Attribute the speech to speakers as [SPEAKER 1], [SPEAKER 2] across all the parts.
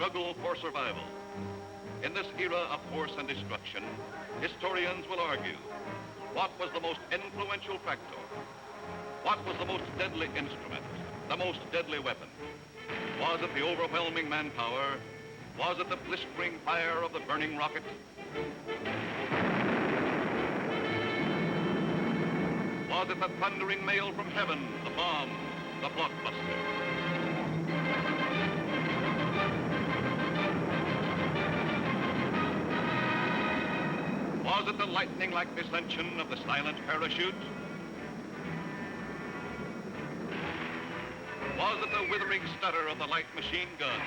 [SPEAKER 1] struggle for survival. In this era of force and destruction, historians will argue, what was the most influential factor? What was the most deadly instrument, the most deadly weapon? Was it the overwhelming manpower? Was it the blistering fire of the burning rocket? Was it the thundering mail from heaven, the bomb, the blockbuster? Was it the lightning-like descension of the silent parachute? Was it the withering stutter of the light machine gun?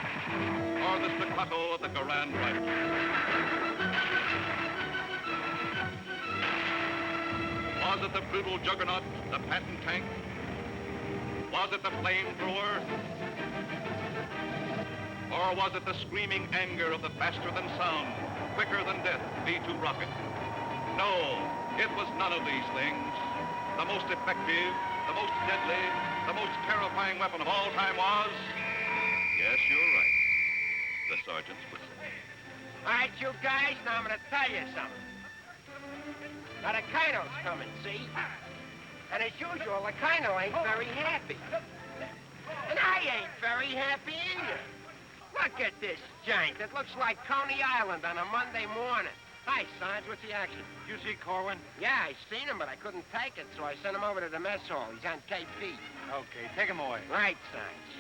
[SPEAKER 1] Or the staccato of the Garand rifle? Was it the brutal juggernaut, the Patton tank? Was it the flamethrower? Or was it the screaming anger of the faster-than-sound, quicker-than-death V-2 rocket? No, it was none of these things. The most effective, the most deadly, the most terrifying weapon of all time was... Yes, you're right. The sergeant's whistle.
[SPEAKER 2] All right, you guys, now I'm going to tell you something. Now, the Colonel's coming, see? And as usual, the Colonel ain't very happy. And I ain't very happy either. Look at this giant. It looks like Coney Island on a Monday morning. Hi, Sarge. What's the action?
[SPEAKER 3] You see Korwin?
[SPEAKER 2] Yeah, I seen him, but I couldn't take it, so I sent him over to the mess hall. He's on KP.
[SPEAKER 3] Okay, take him away.
[SPEAKER 2] Right, Sarge.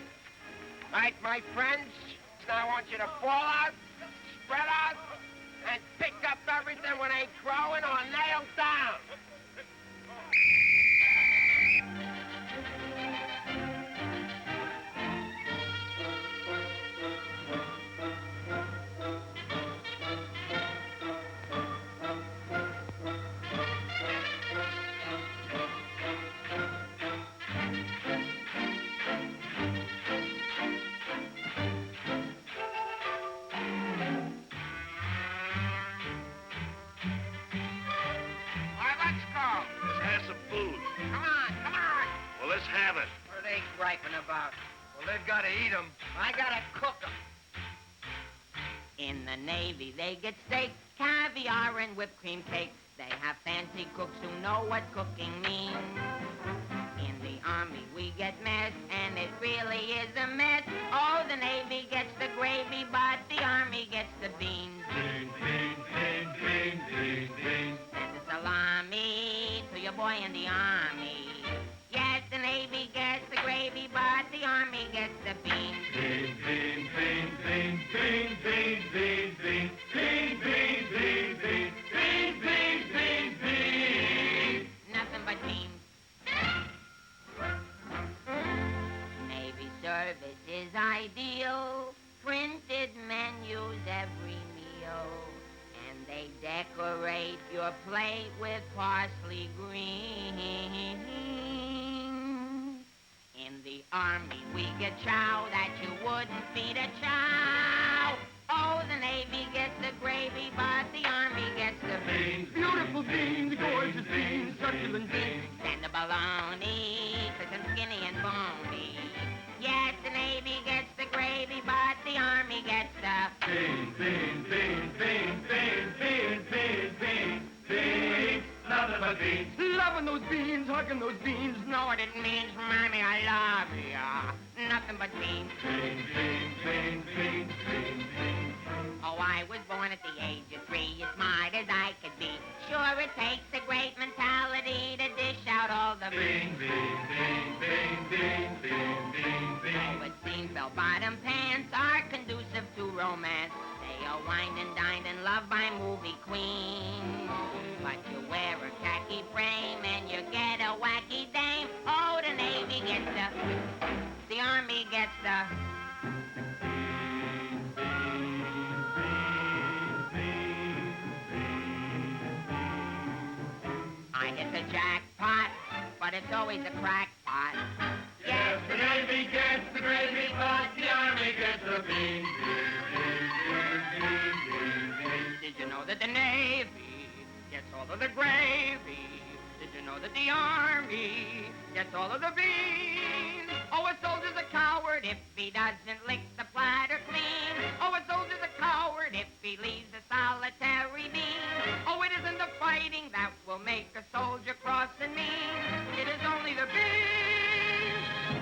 [SPEAKER 2] All right, my friends. Now I want you to fall out, spread out, and pick up everything when ain't growing or nailed down.
[SPEAKER 1] Have it.
[SPEAKER 2] What are they griping about?
[SPEAKER 3] Well, they've got to eat them.
[SPEAKER 2] I gotta cook them.
[SPEAKER 4] In the Navy, they get steak, caviar, and whipped cream cake. They have fancy cooks who know what cooking means. In the Army, we get mess, and it really is a mess. Oh, the Navy gets the gravy, but the Army gets the beans.
[SPEAKER 3] Beans, beans, beans, beans, beans, beans.
[SPEAKER 4] Send the salami to your boy in the Army. Yes, the Navy gets the gravy, but the Army gets the beans.
[SPEAKER 3] Beans, beans, beans, beans, beans, beans, beans, beans, beans, beans, beans, beans, beans, beans, beans, beans.
[SPEAKER 4] Nothing but beans. Navy service is ideal. Printed menus every meal. And they decorate your plate with parsley green. In the Army, we get chow that you wouldn't feed a chow. Oh, the Navy gets the gravy, but the Army gets the beans.
[SPEAKER 3] Beautiful beans, gorgeous beans, succulent beans.
[SPEAKER 4] And the bologna, cause I'm skinny and bony. Yes, the Navy gets the gravy, but the Army gets the
[SPEAKER 3] beans, beans, beans, beans, beans, beans, beans, beans, beans. Nothing but beans.
[SPEAKER 2] Loving those beans, hugging those beans.
[SPEAKER 4] Know what it means, Mommy, I love ya. Nothing but beans.
[SPEAKER 3] Beans, beans, beans, beans, beans, beans.
[SPEAKER 4] Oh, I was born at the age of 3, as smart as I could be. Sure, it takes a great mentality to dish out all the
[SPEAKER 3] beans. Beans, beans, beans, beans, beans, beans, beans.
[SPEAKER 4] Oh, it seems bell-bottom pants are conducive to romance. They are wined and dined and loved by movie queens. But you wear a khaki frame and you get a wacky dame. Oh, the Navy gets the Army gets the... I hit the jackpot, but it's always a crackpot.
[SPEAKER 3] Yes, the Navy gets the gravy, but the Army gets the beans.
[SPEAKER 4] Did you know that the Navy gets all of the gravy? Did you know that the Army gets all of the beans? Oh, a soldier's a coward if he doesn't lick the platter clean. Oh, a soldier's a coward if he leaves a solitary beam. Oh, it isn't the fighting that will make a soldier cross and mean. It is only the beam.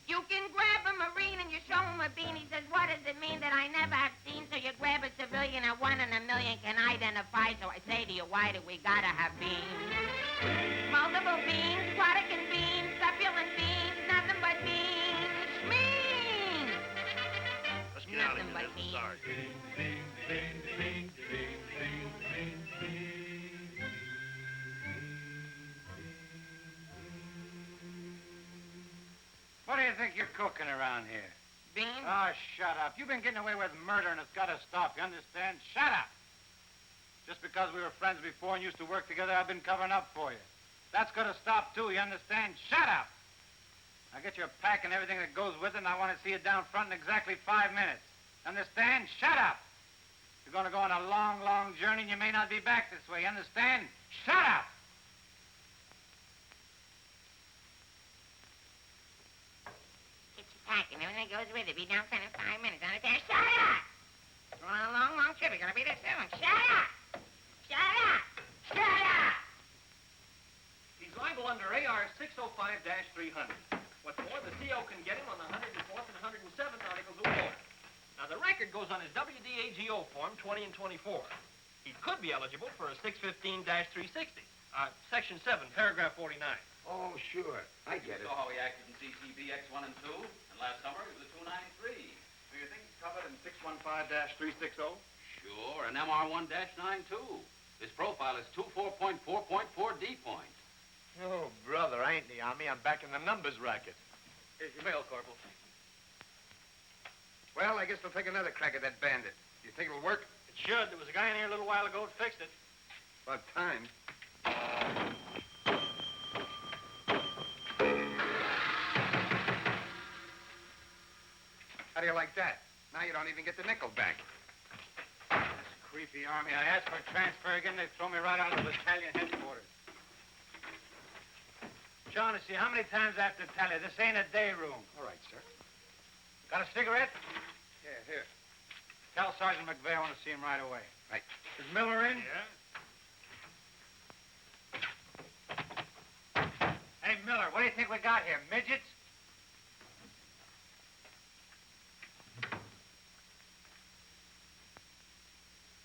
[SPEAKER 4] You can grab a Marine and you show him a bean. He says, what does it mean that I never have seen? So you grab a civilian that 1 in a million can identify. So I say to you, why do we gotta have beans? Multiple beans, product and beans, succulent beans, nothing but beans. Beans!
[SPEAKER 5] Let's get out of
[SPEAKER 4] Nothing
[SPEAKER 5] here.
[SPEAKER 4] but
[SPEAKER 5] There's the
[SPEAKER 4] beans.
[SPEAKER 5] sergeant.
[SPEAKER 6] What do you think you're cooking around here?
[SPEAKER 4] Beans?
[SPEAKER 6] Oh, shut up. You've been getting away with murder, and it's got to stop. You understand? Shut up. Just because we were friends before and used to work together, I've been covering up for you. That's got to stop, too. You understand? Shut up. Now get your pack and everything that goes with it, and I want to see you down front in exactly 5 minutes. Understand? Shut up. You're going to go on a long, long journey, and you may not be back this way. You understand? Shut up.
[SPEAKER 4] Get your pack and everything that goes with it. Be down front in 5 minutes. Understand? Shut up! Going on a long, long trip. You're gonna be there soon. Shut up! Shut up! Shut up!
[SPEAKER 7] He's liable under AR 605-300. What's more, the CO can get him on the 104th and 107th Articles of War. Now, the record goes on his WDAGO form 20 and 24. He could be eligible for a 615-360. Section 7, paragraph 49.
[SPEAKER 2] Oh, sure. I get it.
[SPEAKER 8] So how he acted in CCB X1 and 2, and last summer he was a 293.
[SPEAKER 5] Do you think he's covered in 615-360?
[SPEAKER 8] Sure, and MR1-9 too. His profile is 24.4.4 D point.
[SPEAKER 5] Oh, brother, I ain't in the Army. I'm back in the numbers racket.
[SPEAKER 7] Here's your mail, Corporal.
[SPEAKER 2] Well, I guess we'll take another crack at that bandit. You think it'll work?
[SPEAKER 7] It should. There was a guy in here a little while ago that fixed it.
[SPEAKER 2] About time. How do you like that? Now you don't even get the nickel back.
[SPEAKER 6] Creepy Army. I asked for a transfer again. They throw me right out of the battalion headquarters. Shaughnessy, how many times I have to tell you? This ain't a day room.
[SPEAKER 2] All right, sir.
[SPEAKER 6] Got a cigarette?
[SPEAKER 2] Yeah, here.
[SPEAKER 6] Tell Sergeant McVeigh I want to see him right away.
[SPEAKER 2] Right.
[SPEAKER 6] Is Miller in?
[SPEAKER 5] Yeah?
[SPEAKER 6] Hey, Miller, what do you think we got here? Midgets?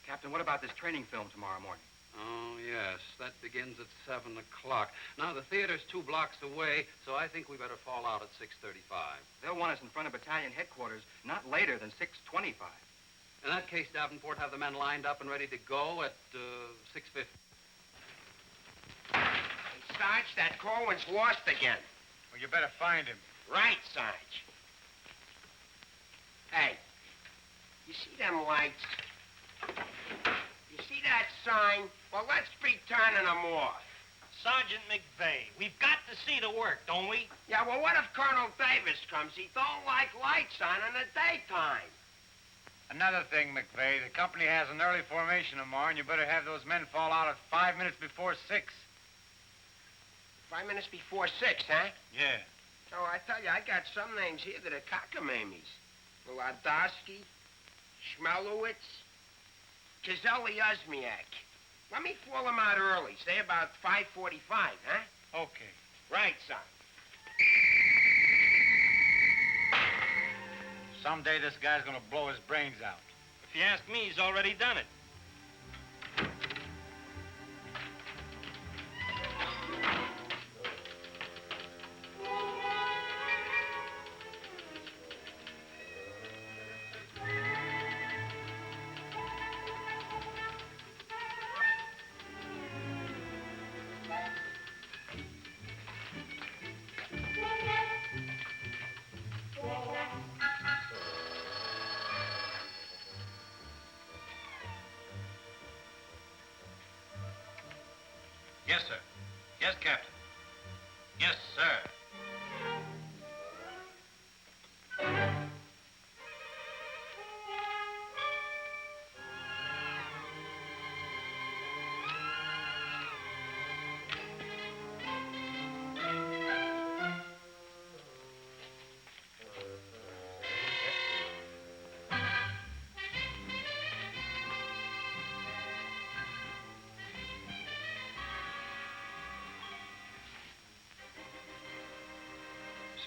[SPEAKER 2] Captain, what about this training film tomorrow morning?
[SPEAKER 8] Oh, yes, that begins at 7 o'clock. Now, the theater's 2 blocks away, so I think we better fall out at 6:35.
[SPEAKER 2] They'll want us in front of battalion headquarters not later than 6:25.
[SPEAKER 8] In that case, Davenport, have the men lined up and ready to go at 6:50.
[SPEAKER 2] Hey, Sarge, that Korwin's lost again.
[SPEAKER 6] Well, you better find him.
[SPEAKER 2] Right, Sarge. Hey, you see them lights? You see that sign? Well, let's be turning them off.
[SPEAKER 7] Sergeant McVeigh, we've got to see the work, don't we?
[SPEAKER 2] Yeah, well, what if Colonel Davis comes? He don't like lights on in the daytime.
[SPEAKER 6] Another thing, McVeigh, the company has an early formation tomorrow, and you better have those men fall out at 5 minutes before 6.
[SPEAKER 2] 5 minutes before 6, huh?
[SPEAKER 6] Yeah.
[SPEAKER 2] So I tell you, I got some names here that are cockamammies. Allardice, Schmelowitz, Kazelli Osmiak. Let me fall them out early, say about 5:45, huh?
[SPEAKER 6] Okay.
[SPEAKER 2] Right, son.
[SPEAKER 6] Someday this guy's gonna blow his brains out.
[SPEAKER 7] If you ask me, he's already done it.
[SPEAKER 6] Yes, sir. Yes, Captain. Yes, sir.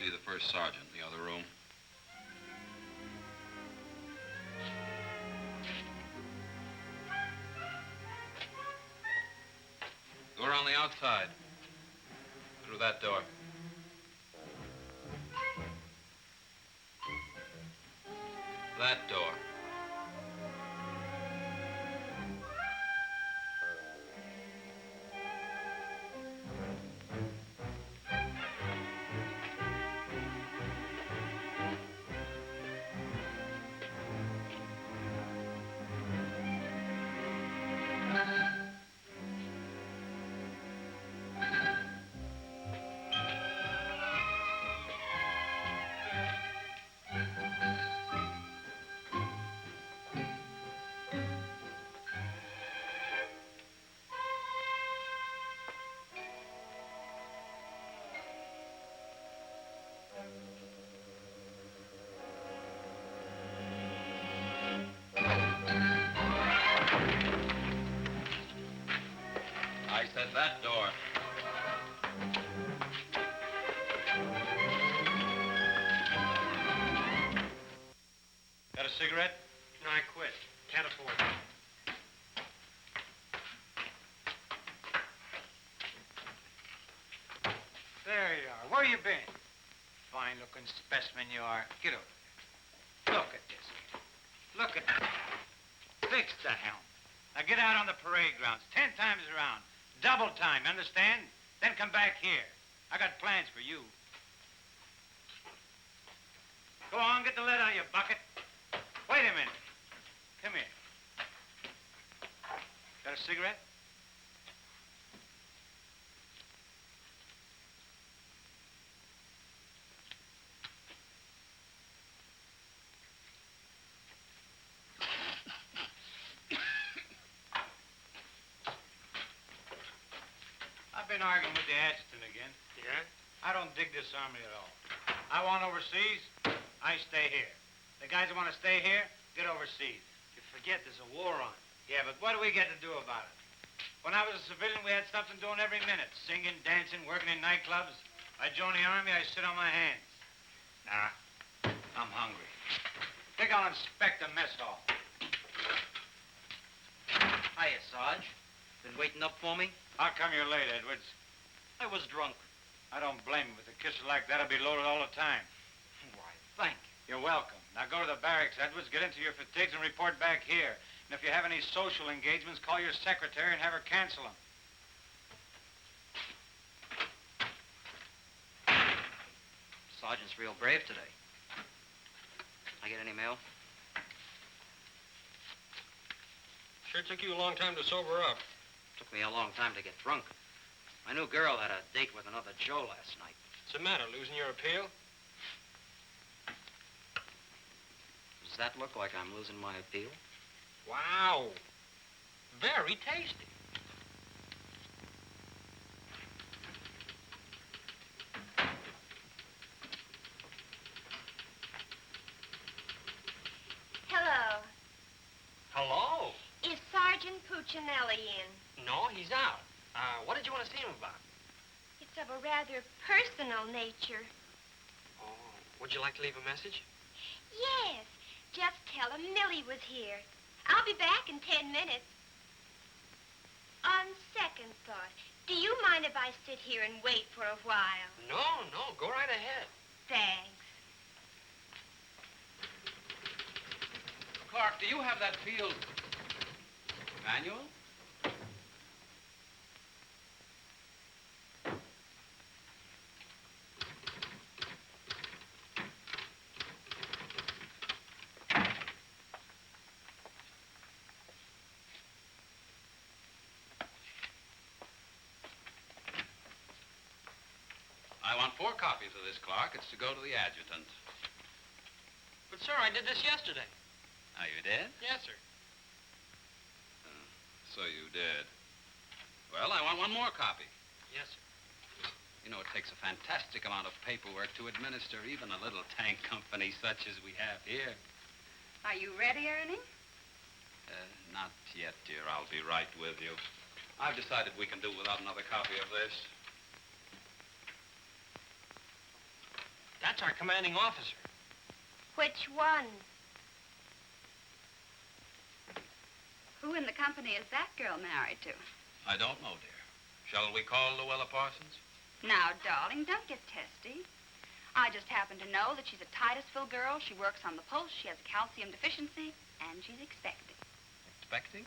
[SPEAKER 8] see the first sergeant in the other room. Door on the outside. Through that door. That door. I said that door.
[SPEAKER 6] Got a cigarette?
[SPEAKER 7] No, I quit. Can't afford it.
[SPEAKER 6] There you are. Where you been? Fine-looking specimen you are. Get over there. Look at this. Look at that. Fix the helm. Now get out on the parade grounds 10 times around. Double time, understand? Then come back here. I got plans for you. Go on, get the lead out of your bucket. Wait a minute. Come here. Got a cigarette? I've been arguing with the adjutant again.
[SPEAKER 7] Yeah?
[SPEAKER 6] I don't dig this army at all. I want overseas, I stay here. The guys that want to stay here, get overseas.
[SPEAKER 7] You forget there's a war on.
[SPEAKER 6] Yeah, but what do we get to do about it? When I was a civilian, we had something doing every minute. Singing, dancing, working in nightclubs. I joined the army, I sit on my hands. Nah, I'm hungry. Think I'll inspect the mess hall.
[SPEAKER 9] Hiya, Sarge. Been waiting up for me?
[SPEAKER 6] How come you're late, Edwards?
[SPEAKER 9] I was drunk.
[SPEAKER 6] I don't blame you. With a kisser like that, I'll be loaded all the time.
[SPEAKER 9] Why, thank you.
[SPEAKER 6] You're welcome. Now go to the barracks, Edwards, get into your fatigues and report back here. And if you have any social engagements, call your secretary and have her cancel them.
[SPEAKER 9] Sergeant's real brave today. I get any mail?
[SPEAKER 7] Sure took you a long time to sober up.
[SPEAKER 9] Took me a long time to get drunk. My new girl had a date with another Joe last night.
[SPEAKER 7] What's the matter, losing your appeal?
[SPEAKER 9] Does that look like I'm losing my appeal?
[SPEAKER 7] Wow. Very tasty.
[SPEAKER 10] Hello.
[SPEAKER 7] Hello.
[SPEAKER 10] Is Sergeant Puccinelli in?
[SPEAKER 7] No, he's out. What did you want to see him about?
[SPEAKER 10] It's of a rather personal nature.
[SPEAKER 7] Oh, would you like to leave a message?
[SPEAKER 10] Yes. Just tell him Millie was here. I'll be back in 10 minutes. On second thought, do you mind if I sit here and wait for a while?
[SPEAKER 7] No, go right ahead.
[SPEAKER 10] Thanks.
[SPEAKER 8] Clark, do you have that field manual? I want 4 copies of this, Clark. It's to go to the adjutant.
[SPEAKER 7] But, sir, I did this yesterday.
[SPEAKER 8] Oh, you did?
[SPEAKER 7] Yes, sir.
[SPEAKER 8] So you did. Well, I want 1 more copy.
[SPEAKER 7] Yes, sir.
[SPEAKER 8] You know, it takes a fantastic amount of paperwork to administer even a little tank company such as we have here.
[SPEAKER 11] Are you ready, Ernie?
[SPEAKER 8] Not yet, dear. I'll be right with you. I've decided we can do without another copy of this.
[SPEAKER 7] That's our commanding officer.
[SPEAKER 10] Which one?
[SPEAKER 11] Who in the company is that girl married to?
[SPEAKER 8] I don't know, dear. Shall we call Luella Parsons?
[SPEAKER 11] Now, darling, don't get testy. I just happen to know that she's a Titusville girl. She works on the post. She has a calcium deficiency, and she's expecting.
[SPEAKER 8] Expecting?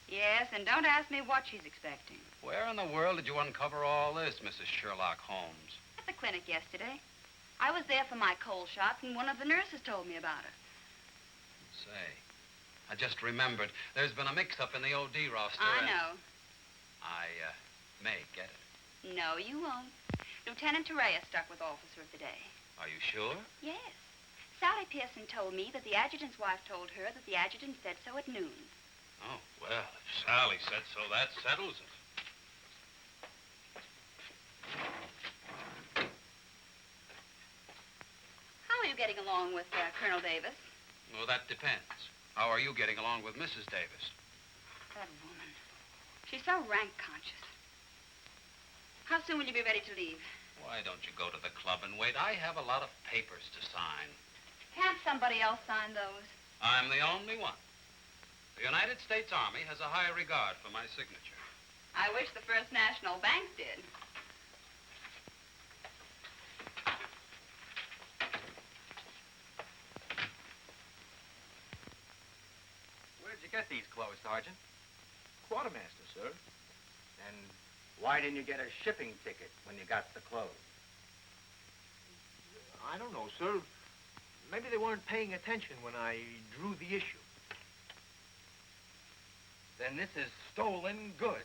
[SPEAKER 11] Yes, and don't ask me what she's expecting.
[SPEAKER 8] Where in the world did you uncover all this, Mrs. Sherlock Holmes?
[SPEAKER 11] At the clinic yesterday. I was there for my cold shot, and one of the nurses told me about her.
[SPEAKER 8] Say, I just remembered. There's been a mix-up in the OD roster.
[SPEAKER 11] I know.
[SPEAKER 8] I may get it.
[SPEAKER 11] No, you won't. Lieutenant Torreya stuck with officer of the day.
[SPEAKER 8] Are you sure?
[SPEAKER 11] Yes. Sally Pearson told me that the adjutant's wife told her that the adjutant said so at noon.
[SPEAKER 8] Oh, well, if Sally said so, that settles it.
[SPEAKER 11] How are you getting along with Colonel Davis?
[SPEAKER 8] Well, that depends. How are you getting along with Mrs. Davis?
[SPEAKER 11] That woman. She's so rank conscious. How soon will you be ready to leave?
[SPEAKER 8] Why don't you go to the club and wait? I have a lot of papers to sign.
[SPEAKER 11] Can't somebody else sign those?
[SPEAKER 8] I'm the only one. The United States Army has a high regard for my signature.
[SPEAKER 11] I wish the First National Bank did.
[SPEAKER 7] Where'd you get these clothes, Sergeant?
[SPEAKER 5] Quartermaster, sir.
[SPEAKER 7] And why didn't you get a shipping ticket when you got the clothes?
[SPEAKER 5] I don't know, sir. Maybe they weren't paying attention when I drew the issue.
[SPEAKER 7] Then this is stolen goods.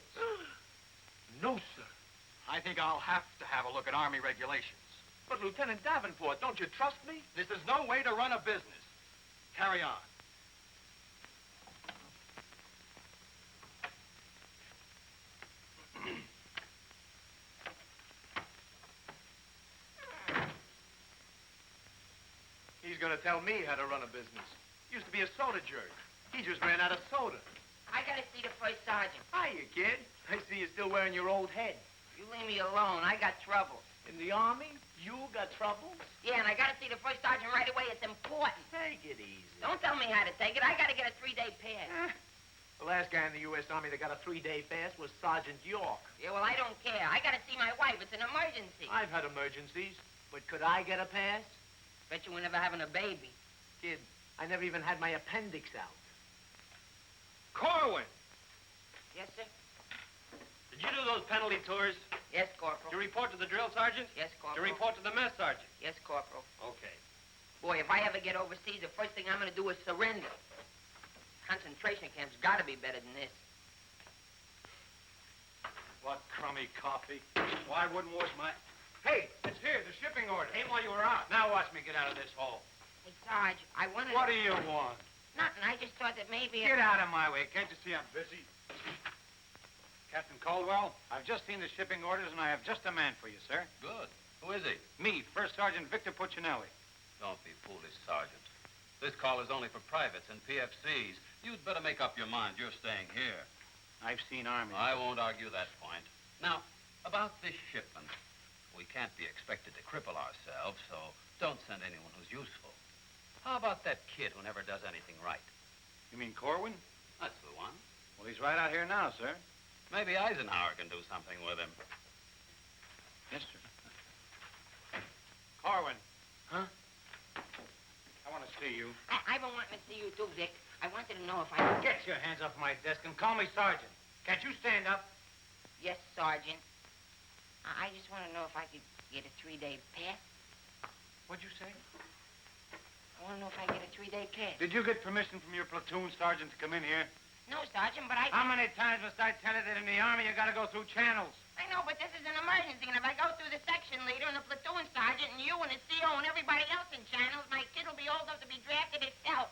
[SPEAKER 5] No, sir.
[SPEAKER 7] I think I'll have to have a look at Army regulations.
[SPEAKER 5] But, Lieutenant Davenport, don't you trust me?
[SPEAKER 7] This is no way to run a business. Carry on.
[SPEAKER 5] He's going to tell me how to run a business. Used to be a soda jerk. He just ran out of soda.
[SPEAKER 4] I gotta see the first sergeant.
[SPEAKER 5] Hiya, kid. I see you're still wearing your old head.
[SPEAKER 4] You leave me alone. I got trouble.
[SPEAKER 5] In the Army? You got troubles?
[SPEAKER 4] Yeah, and I gotta see the first sergeant right away. It's important.
[SPEAKER 5] Take it easy.
[SPEAKER 4] Don't tell me how to take it. I gotta get a 3-day pass.
[SPEAKER 5] The last guy in the U.S. Army that got a 3-day pass was Sergeant York.
[SPEAKER 4] Yeah, well, I don't care. I gotta see my wife. It's an emergency.
[SPEAKER 5] I've had emergencies, but could I get a pass?
[SPEAKER 4] Bet you were never having a baby.
[SPEAKER 5] Kid, I never even had my appendix out.
[SPEAKER 7] Korwin!
[SPEAKER 4] Yes, sir?
[SPEAKER 7] Did you do those penalty tours?
[SPEAKER 4] Yes, Corporal.
[SPEAKER 7] To report to the drill sergeant?
[SPEAKER 4] Yes,
[SPEAKER 7] To
[SPEAKER 4] Corporal.
[SPEAKER 7] report to the mess sergeant?
[SPEAKER 4] Yes, Corporal.
[SPEAKER 7] Okay.
[SPEAKER 4] Boy, if I ever get overseas, the first thing I'm gonna do is surrender. Concentration camp's gotta be better than this.
[SPEAKER 6] What crummy coffee. Why wouldn't wash my...
[SPEAKER 7] Hey, it's here, the shipping order.
[SPEAKER 6] Ain't while you were out. Now watch me get out of this hole.
[SPEAKER 4] Hey, Sarge, I wanted
[SPEAKER 6] What do you want?
[SPEAKER 4] Nothing. I just thought that maybe...
[SPEAKER 6] Get out of my way. Can't you see I'm busy? Captain Caldwell, I've just seen the shipping orders, and I have just a man for you, sir.
[SPEAKER 8] Good. Who is he?
[SPEAKER 6] Me, First Sergeant Victor Puccinelli.
[SPEAKER 8] Don't be foolish, Sergeant. This call is only for privates and PFCs. You'd better make up your mind. You're staying here.
[SPEAKER 6] I've seen Army.
[SPEAKER 8] I won't argue that point. Now, about this shipment. We can't be expected to cripple ourselves, so don't send anyone who's useful. How about that kid who never does anything right?
[SPEAKER 6] You mean Korwin?
[SPEAKER 8] That's the one.
[SPEAKER 6] Well, he's right out here now, sir.
[SPEAKER 8] Maybe Eisenhower can do something with him.
[SPEAKER 6] Yes, sir. Korwin.
[SPEAKER 5] Huh?
[SPEAKER 6] I want to see you.
[SPEAKER 4] I've been wanting to see you too, Vic. I wanted to know if I could...
[SPEAKER 6] Get your hands off my desk and call me Sergeant. Can't you stand up?
[SPEAKER 4] Yes, Sergeant. I just want to know if I could get a 3-day pass.
[SPEAKER 6] What'd you say?
[SPEAKER 4] I want to know if I get a 3-day pass.
[SPEAKER 6] Did you get permission from your platoon sergeant to come in here?
[SPEAKER 4] No, Sergeant, but I...
[SPEAKER 6] How many times must I tell you that in the Army you gotta go through channels?
[SPEAKER 4] I know, but this is an emergency, and if I go through the section leader and the platoon sergeant and you and the CO and everybody else in channels, my kid will be old enough to be drafted itself.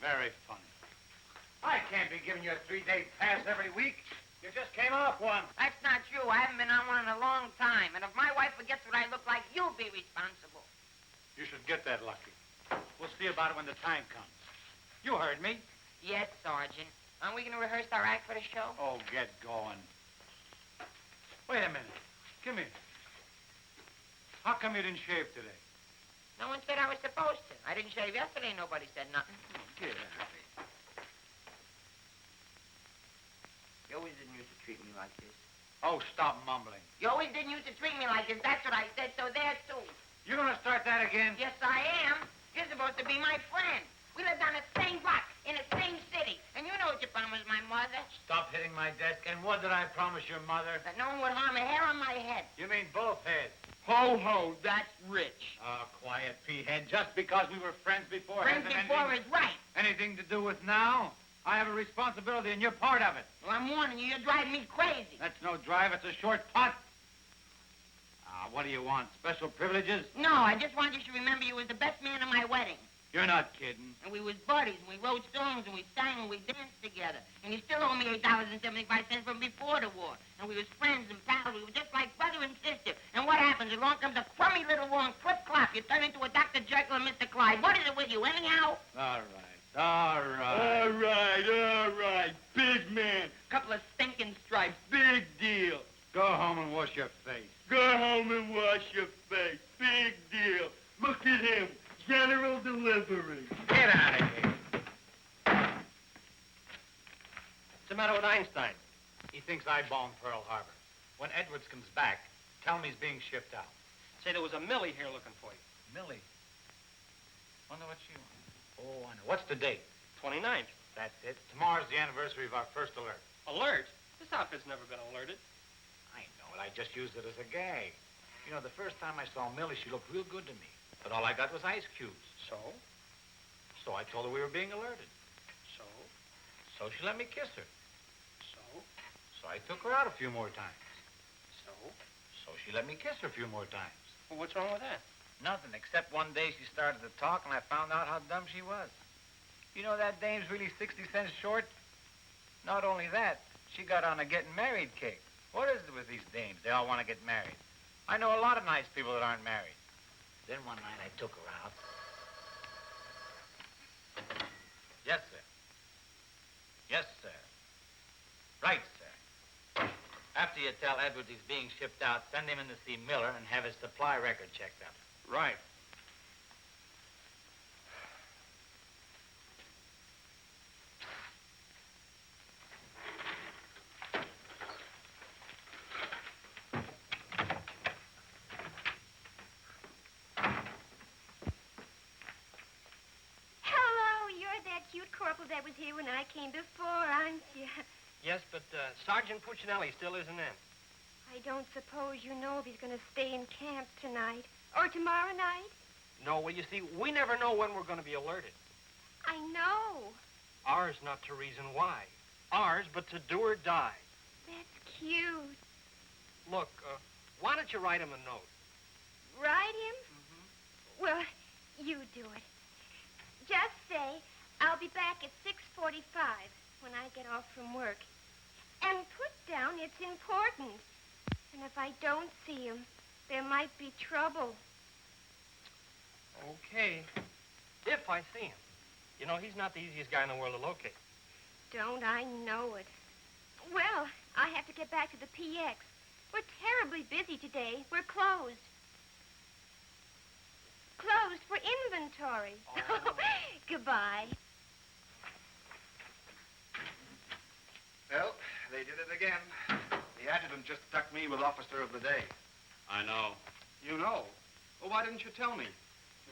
[SPEAKER 6] Very funny. I can't be giving you a 3-day pass every week. You just came off one.
[SPEAKER 4] That's not true. I haven't been on one in a long time, and if my wife forgets what I look like, you'll be responsible.
[SPEAKER 6] You should get that lucky. We'll see about it when the time comes. You heard me.
[SPEAKER 4] Yes, Sergeant. Aren't we going to rehearse our act for the show?
[SPEAKER 6] Oh, get going. Wait a minute. Come here. How come you didn't shave today?
[SPEAKER 4] No one said I was supposed to. I didn't shave yesterday. Nobody said nothing.
[SPEAKER 2] Get out of here.
[SPEAKER 4] You always didn't used to treat me like this.
[SPEAKER 6] Oh, stop mumbling.
[SPEAKER 4] You always didn't used to treat me like this. That's what I said, so there, too.
[SPEAKER 6] You gonna start that again?
[SPEAKER 4] Yes, I am. You're supposed to be my friend. We lived on the same block, in the same city. And you know what you promised my mother.
[SPEAKER 6] Stop hitting my desk. And what did I promise your mother?
[SPEAKER 4] That no one would harm a hair on my head.
[SPEAKER 6] You mean both heads?
[SPEAKER 2] Ho, ho, that's rich.
[SPEAKER 6] Oh, quiet, P-head. Just because we were friends before...
[SPEAKER 4] Friends
[SPEAKER 6] hasn't
[SPEAKER 4] before is right.
[SPEAKER 6] anything to do with now? I have a responsibility, and you're part of it.
[SPEAKER 4] Well, I'm warning you, you're driving me crazy.
[SPEAKER 6] That's no drive. It's a short putt. What do you want? Special privileges?
[SPEAKER 4] No, I just want you to remember you was the best man at my wedding.
[SPEAKER 6] You're not kidding.
[SPEAKER 4] And we was buddies, and we wrote songs, and we sang, and we danced together. And you still owe me $8.75 from before the war. And we was friends and pals. We were just like brother and sister. And what happens? Along comes a crummy little war and flip-clop. You turn into a Dr. Jekyll and Mr. Clyde. What is it with you, anyhow?
[SPEAKER 6] All right.
[SPEAKER 2] All right. Big man. Couple of stinking stripes. Big deal.
[SPEAKER 6] Go home and wash your face.
[SPEAKER 2] Go home and wash your face. Big deal. Look at him. General delivery.
[SPEAKER 6] Get out of here.
[SPEAKER 7] What's the matter with Einstein?
[SPEAKER 6] He thinks I bombed Pearl Harbor. When Edwards comes back, tell me he's being shipped out.
[SPEAKER 7] Say there was a Millie here looking for you.
[SPEAKER 6] Millie? Wonder what she wants. Oh, I know. What's the date?
[SPEAKER 7] 29th.
[SPEAKER 6] That's it. Tomorrow's the anniversary of our first alert.
[SPEAKER 7] Alert? This outfit's never been alerted.
[SPEAKER 6] I know it. I just used it as a gag. You know, the first time I saw Millie, she looked real good to me. But all I got was ice cubes.
[SPEAKER 7] So?
[SPEAKER 6] So I told her we were being alerted.
[SPEAKER 7] So?
[SPEAKER 6] So she let me kiss her.
[SPEAKER 7] So?
[SPEAKER 6] So I took her out a few more times.
[SPEAKER 7] So?
[SPEAKER 6] So she let me kiss her a few more times.
[SPEAKER 7] Well, what's wrong with that?
[SPEAKER 6] Nothing, except one day she started to talk and I found out how dumb she was. You know that dame's really 60 cents short? Not only that, she got on a getting married kick. What is it with these dames? They all want to get married. I know a lot of nice people that aren't married. Then one night I took her out. Yes, sir. Yes, sir. Right, sir. After you tell Edwards he's being shipped out, send him in to see Miller and have his supply record checked out.
[SPEAKER 7] Right.
[SPEAKER 10] Corporal that was here when I came before, aren't you?
[SPEAKER 7] Yes, but Sergeant Puccinelli still isn't in.
[SPEAKER 10] I don't suppose you know if he's going to stay in camp tonight or tomorrow night?
[SPEAKER 7] No, well, you see, we never know when we're going to be alerted.
[SPEAKER 10] I know.
[SPEAKER 7] Ours not to reason why. Ours, but to do or die.
[SPEAKER 10] That's cute.
[SPEAKER 7] Look, why don't you write him a note?
[SPEAKER 10] Write him? Mm-hmm. Well, you do it. Just say, I'll be back at 6:45 when I get off from work. And put down it's important. And if I don't see him, there might be trouble.
[SPEAKER 7] Okay. If I see him. You know, he's not the easiest guy in the world to locate.
[SPEAKER 10] Don't I know it? Well, I have to get back to the PX. We're terribly busy today. We're closed. Closed for inventory.
[SPEAKER 7] Oh.
[SPEAKER 10] Goodbye.
[SPEAKER 5] Well, they did it again. The adjutant just stuck me with Officer of the Day.
[SPEAKER 8] I know.
[SPEAKER 5] You know? Well, why didn't you tell me?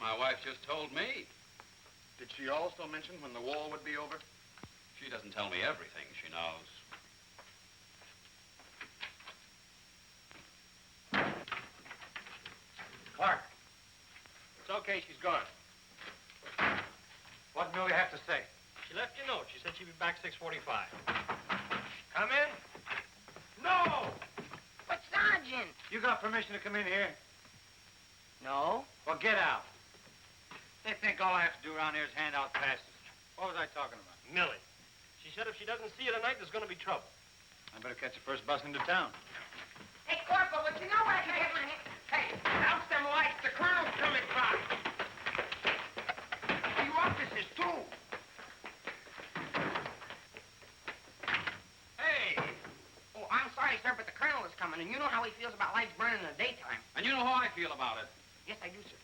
[SPEAKER 8] My wife just told me.
[SPEAKER 5] Did she also mention when the war would be over?
[SPEAKER 8] She doesn't tell me everything, she knows.
[SPEAKER 6] Clark,
[SPEAKER 7] It's okay, she's gone.
[SPEAKER 6] what did Millie have to say?
[SPEAKER 7] She left you a note. She said she'd be back 6:45. Come in. No!
[SPEAKER 4] But, Sergeant.
[SPEAKER 6] You got permission to come in here?
[SPEAKER 4] No.
[SPEAKER 6] Well, get out. They think all I have to do around here is hand out passes. What was I talking about?
[SPEAKER 7] Millie. She said if she doesn't see you tonight, there's going to be trouble.
[SPEAKER 6] I better catch the first bus into town.
[SPEAKER 4] Hey, Corporal, would you know where I can get my hand?
[SPEAKER 2] Hey, douse them lights. The colonel's coming by. You officers, too.
[SPEAKER 4] Hey. Oh, I'm sorry, sir, but the colonel is coming, and you know how he feels about lights burning in the daytime.
[SPEAKER 8] And you know how I feel about it.
[SPEAKER 4] Yes, I do, sir.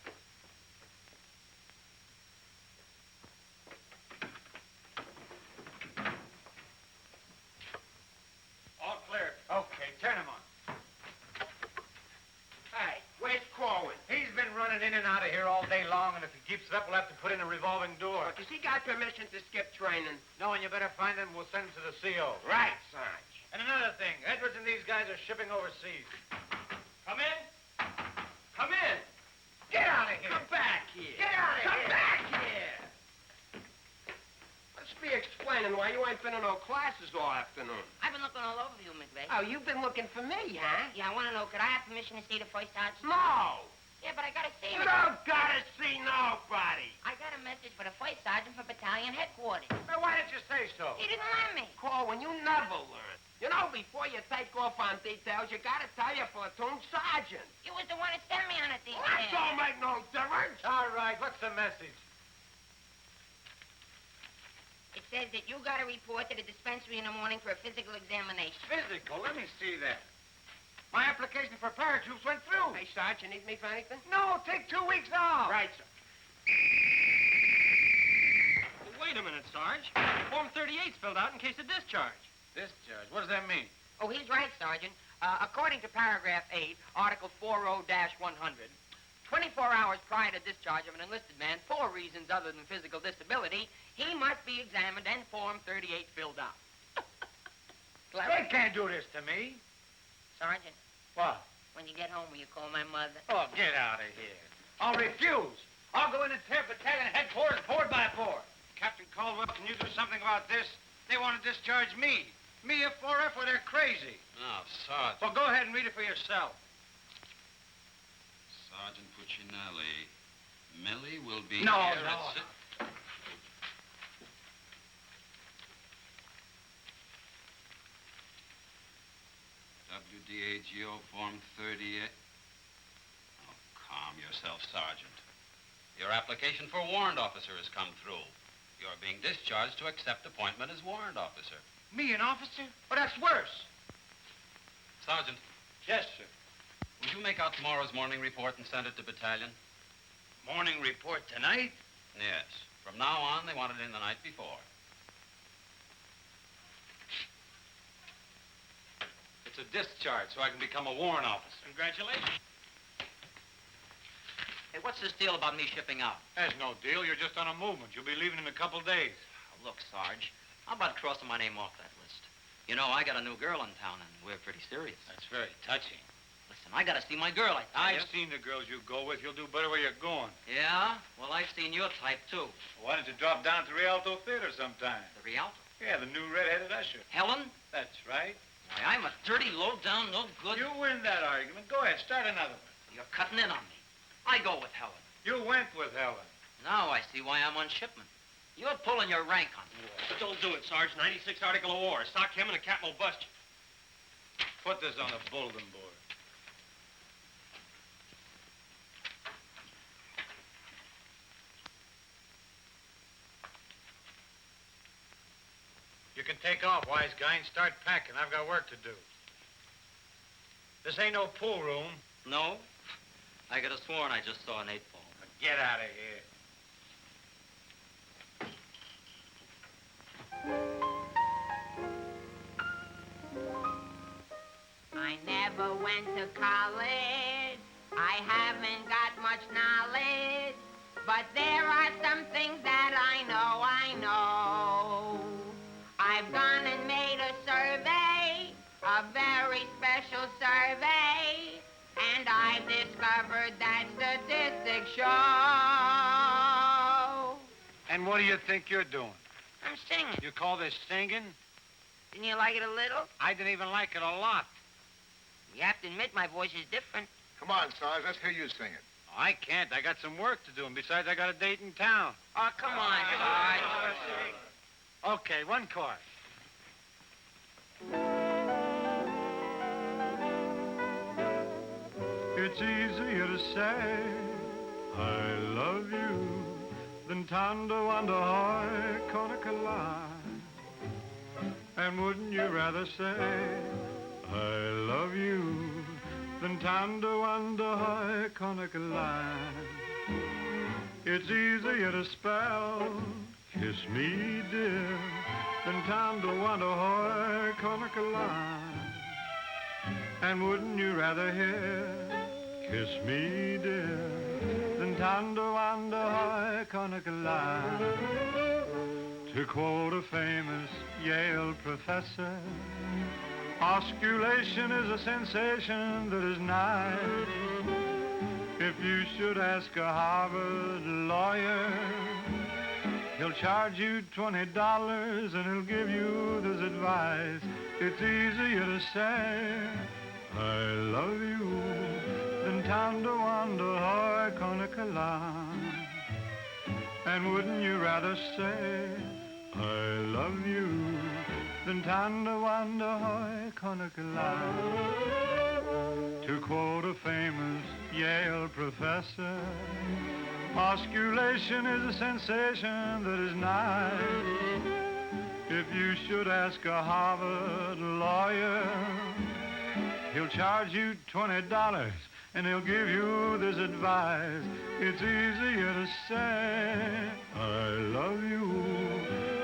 [SPEAKER 6] running in and out of here all day long, and if he keeps it up, we'll have to put in a revolving door.
[SPEAKER 2] Look, has he got permission to skip training?
[SPEAKER 6] No, and you better find him. We'll send him to the CO.
[SPEAKER 2] Right, Sarge.
[SPEAKER 6] And another thing, Edwards and these guys are shipping overseas.
[SPEAKER 7] Come in. Come in.
[SPEAKER 2] Get out of here.
[SPEAKER 7] Come back here.
[SPEAKER 2] Get out of here.
[SPEAKER 7] Come back here.
[SPEAKER 2] Let's be explaining why you ain't been in no classes all afternoon.
[SPEAKER 4] I've been looking all over you, McVeigh.
[SPEAKER 2] Oh, you've been looking for me, huh?
[SPEAKER 4] Yeah, I want to know, could I have permission to see the first sergeant?
[SPEAKER 2] No.
[SPEAKER 4] Yeah, but I got to see
[SPEAKER 2] You
[SPEAKER 4] him.
[SPEAKER 2] don't gotta see nobody.
[SPEAKER 4] I got a message for the first sergeant for battalion headquarters.
[SPEAKER 6] Now, why didn't you say so?
[SPEAKER 4] He didn't let me.
[SPEAKER 2] Corwin, you never learn. You know, before you take off on details, you gotta tell your platoon sergeant.
[SPEAKER 4] You was the one that sent me on a detail.
[SPEAKER 2] That don't make no difference.
[SPEAKER 6] All right, what's the message?
[SPEAKER 4] It says that you got to report to the dispensary in the morning for a physical examination.
[SPEAKER 6] Physical? Let me see that. My application for paratroops went through.
[SPEAKER 2] Hey, Sarge, you need me for anything?
[SPEAKER 6] No, take 2 weeks off.
[SPEAKER 2] Right, sir.
[SPEAKER 7] Well, wait a minute, Sarge. Form 38's filled out in case of discharge.
[SPEAKER 6] Discharge. What does that mean?
[SPEAKER 4] Oh, he's right, Sergeant. According to paragraph 8, Article 40-100, 24 hours prior to discharge of an enlisted man for reasons other than physical disability, he must be examined and Form 38 filled out.
[SPEAKER 6] They can't do this to me.
[SPEAKER 4] Sergeant,
[SPEAKER 6] What?
[SPEAKER 4] when you get home, will you call my mother?
[SPEAKER 6] Oh, get out of here. I'll refuse. I'll go in and tear battalion headquarters board by board. Captain Caldwell, can you do something about this? They want to discharge me. Me, a 4F, or they're crazy.
[SPEAKER 8] Now, Sergeant.
[SPEAKER 6] Well, go ahead and read it for yourself.
[SPEAKER 8] Sergeant Puccinelli. Millie will be
[SPEAKER 6] No,
[SPEAKER 8] here
[SPEAKER 6] no.
[SPEAKER 8] at WDAGO Form 38. Oh, calm yourself, Sergeant. Your application for warrant officer has come through. You're being discharged to accept appointment as warrant officer.
[SPEAKER 6] Me, an officer? Oh, that's worse.
[SPEAKER 8] Sergeant,
[SPEAKER 6] Yes, sir.
[SPEAKER 8] would you make out tomorrow's morning report and send it to battalion?
[SPEAKER 6] Morning report tonight?
[SPEAKER 8] Yes. From now on, they want it in the night before.
[SPEAKER 6] It's a discharge, so I can become a warrant officer.
[SPEAKER 7] Congratulations.
[SPEAKER 9] Hey, what's this deal about me shipping out?
[SPEAKER 6] There's no deal. You're just on a movement. You'll be leaving in a couple days.
[SPEAKER 9] Oh, look, Sarge, how about crossing my name off that list? You know, I got a new girl in town, and we're pretty serious.
[SPEAKER 6] That's very touching.
[SPEAKER 9] Listen, I gotta see my girl, I tell
[SPEAKER 6] I've
[SPEAKER 9] you.
[SPEAKER 6] seen the girls you go with. You'll do better where you're going.
[SPEAKER 9] Yeah? Well, I've seen your type, too.
[SPEAKER 6] Why don't you drop down to Rialto Theater sometime?
[SPEAKER 9] The Rialto.
[SPEAKER 6] Yeah, the new red-headed usher.
[SPEAKER 9] Helen?
[SPEAKER 6] That's right.
[SPEAKER 9] Why, I'm a dirty, low-down, no good...
[SPEAKER 6] You win that argument. Go ahead, start another one.
[SPEAKER 9] You're cutting in on me. I go with Helen.
[SPEAKER 6] You went with Helen.
[SPEAKER 9] Now I see why I'm on shipment. You're pulling your rank on me.
[SPEAKER 7] Don't do it, Sarge. 96 Article of War. Sock him and the captain will bust you.
[SPEAKER 6] Put this on the bulletin board. You can take off, wise guy, and start packing. I've got work to do. This ain't no pool room.
[SPEAKER 9] No? I could have sworn I just saw an 8-ball.
[SPEAKER 6] Get out of here.
[SPEAKER 4] I never went to college. I haven't got much knowledge. But there are some things that I know. I've gone and made a survey, a very special survey, and I've discovered that statistics show.
[SPEAKER 6] And what do you think you're doing?
[SPEAKER 4] I'm singing.
[SPEAKER 6] You call this singing?
[SPEAKER 4] Didn't you like it a little?
[SPEAKER 6] I didn't even like it a lot.
[SPEAKER 4] You have to admit my voice is different.
[SPEAKER 5] Come on, Sarge, let's hear you sing it.
[SPEAKER 6] I can't. I got some work to do, and besides, I got a date in town.
[SPEAKER 4] Oh, come on, Sarge.
[SPEAKER 6] Okay, one chord. It's easier to say I love you than Tonda Wanda Hoy, Konakala. And wouldn't you rather say I love you than Tonda Wanda Hoy, Konakala? It's easier to spell kiss me, dear, than Tonda Wanda Hoy, Konakala. And wouldn't you rather hear kiss me, dear,
[SPEAKER 12] Tonda Wanda Hoy, Conakala. To quote a famous Yale professor, osculation is a sensation that is nice. If you should ask a Harvard lawyer, he'll charge you $20 and he'll give you this advice. It's easier to say, I love you, than Tonda Wanda Hoy, Conakala. And wouldn't you rather say, I love you, than Tonda Wanda Hoy, Conakala. To quote a famous Yale professor, osculation is a sensation that is nice. If you should ask a Harvard lawyer, he'll charge you $20 and he'll give you this advice. It's easier to say, I love you,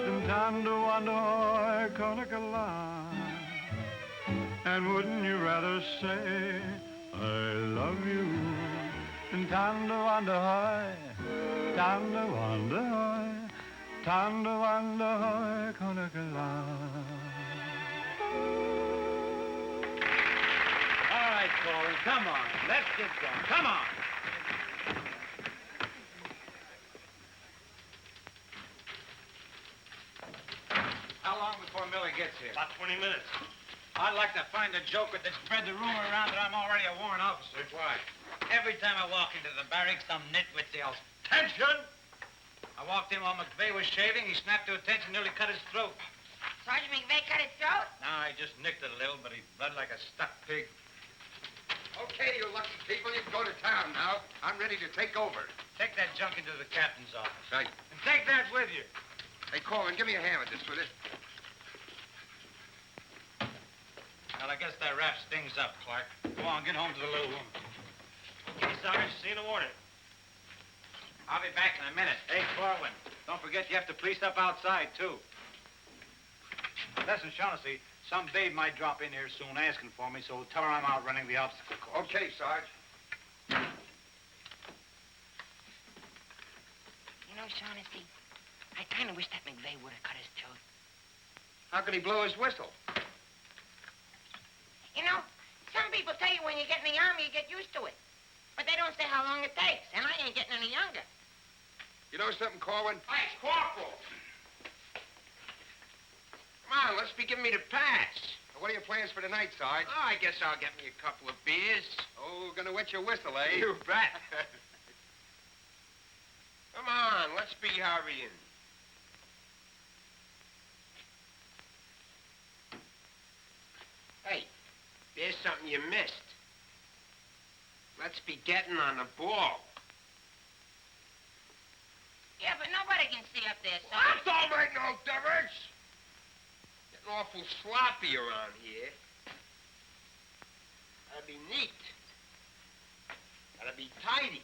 [SPEAKER 12] than Tonda Wanda Hoy, Conakala. And wouldn't you rather say, I love you, than Tonda Wanda Hoy, Tonda Wanda Hoy, Tonda Wanda Hoy, Conakala.
[SPEAKER 6] All right, Corwin, come on. Let's get going. Come on. How long before Millie gets here?
[SPEAKER 5] About 20 minutes.
[SPEAKER 6] I'd like to find a joker that spread the rumor around that I'm already a warrant officer.
[SPEAKER 5] Why?
[SPEAKER 6] Every time I walk into the barracks, some nitwit yells,
[SPEAKER 5] Tension!
[SPEAKER 6] I walked in while McVeigh was shaving. He snapped to attention, nearly cut his throat.
[SPEAKER 4] Sergeant McVeigh cut his throat?
[SPEAKER 6] No, I just nicked it a little, but he bled like a stuck pig.
[SPEAKER 2] Okay, you lucky people, you can go to town now. I'm ready to take over.
[SPEAKER 6] Take that junk into the captain's office.
[SPEAKER 2] Right.
[SPEAKER 6] And take that with you.
[SPEAKER 2] Hey, Corwin, give me a hand with this, will you?
[SPEAKER 6] Well, I guess that wraps things up, Clark. Go on, get home to the little woman.
[SPEAKER 7] Okay, Sarge, see you in the morning.
[SPEAKER 6] I'll be back in a minute. Hey, Corwin, don't forget you have to police up outside, too. Listen, Shaughnessy, some babe might drop in here soon asking for me, so tell her I'm out running the obstacle course.
[SPEAKER 2] Okay, Sarge.
[SPEAKER 4] You know, Shaughnessy, I kind of wish that McVeigh would have cut his throat.
[SPEAKER 2] How could he blow his whistle?
[SPEAKER 4] You know, some people tell you when you get in the army, you get used to it. But they don't say how long it takes, and I ain't getting any younger.
[SPEAKER 2] You know something, Corwin?
[SPEAKER 5] Hey, it's Corporal!
[SPEAKER 2] Come on, let's be giving me the pass. What are your plans for tonight, Sarge?
[SPEAKER 5] Oh, I guess I'll get me a couple of beers.
[SPEAKER 2] Oh, gonna wet your whistle, eh?
[SPEAKER 5] You bet. Come on, let's be hurrying. Hey, there's something you missed. Let's be getting on the ball.
[SPEAKER 4] Yeah, but nobody can see up there,
[SPEAKER 5] That
[SPEAKER 4] Sarge.
[SPEAKER 5] don't make no difference. Getting awful sloppy around here. Gotta be neat. Gotta be tidy.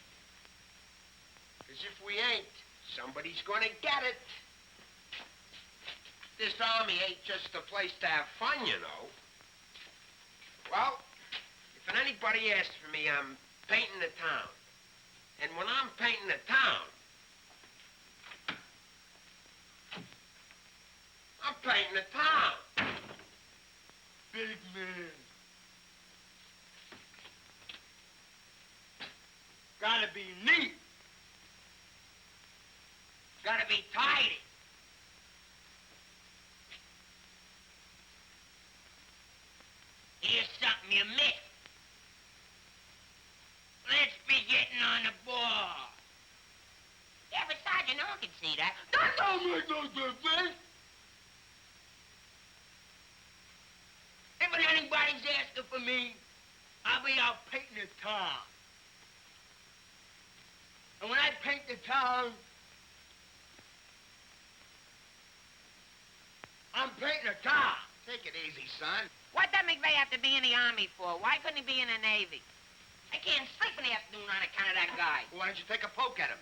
[SPEAKER 5] Because if we ain't, somebody's gonna get it. This army ain't just a place to have fun, you know. Well, if anybody asks for me, I'm painting the town. And when I'm painting the town, I'm painting the town. Big man. Gotta be neat. Gotta be tidy.
[SPEAKER 4] Here's something you missed. Let's be getting on the ball. Yeah, but Sergeant, no one can see that.
[SPEAKER 5] That don't make no difference.
[SPEAKER 4] If anybody's asking for me, I'll be out painting the town. And when I paint the town, I'm painting the town.
[SPEAKER 2] Take it easy, son.
[SPEAKER 4] What does McVeigh have to be in the Army for? Why couldn't he be in the Navy? I can't sleep in the afternoon on account of that guy.
[SPEAKER 2] Why don't you take a poke at him?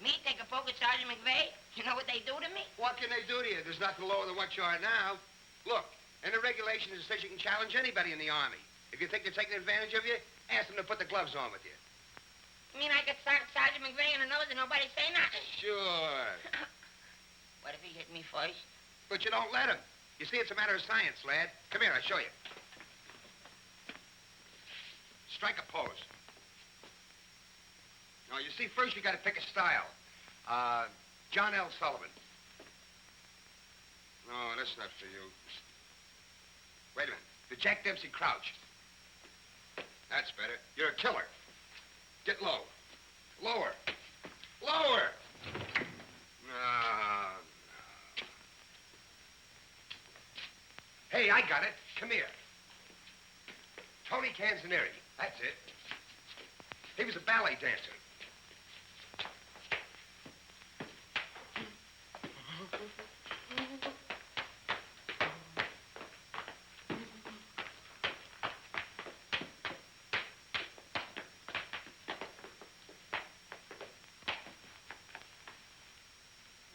[SPEAKER 4] Me take a poke at Sergeant McVeigh? You know what they do to me?
[SPEAKER 2] What can they do to you? There's nothing lower than what you are now. Look, and the regulation is says you can challenge anybody in the Army. If you think they're taking advantage of you, ask them to put the gloves on with you.
[SPEAKER 4] You mean I could start Sergeant McVeigh in the nose and nobody say nothing?
[SPEAKER 5] Sure.
[SPEAKER 4] What if he hit me first?
[SPEAKER 5] But you don't let him. You see, it's a matter of science, lad. Come here, I'll show you. Strike a pose. Now, you see, first you got to pick a style. John L. Sullivan. No, that's not for you. Wait a minute. The Jack Dempsey Crouch. That's better. You're a killer. Get low. Lower. Lower. No. Hey, I got it. Come here. Tony Canzoneri. That's it. He was a ballet dancer.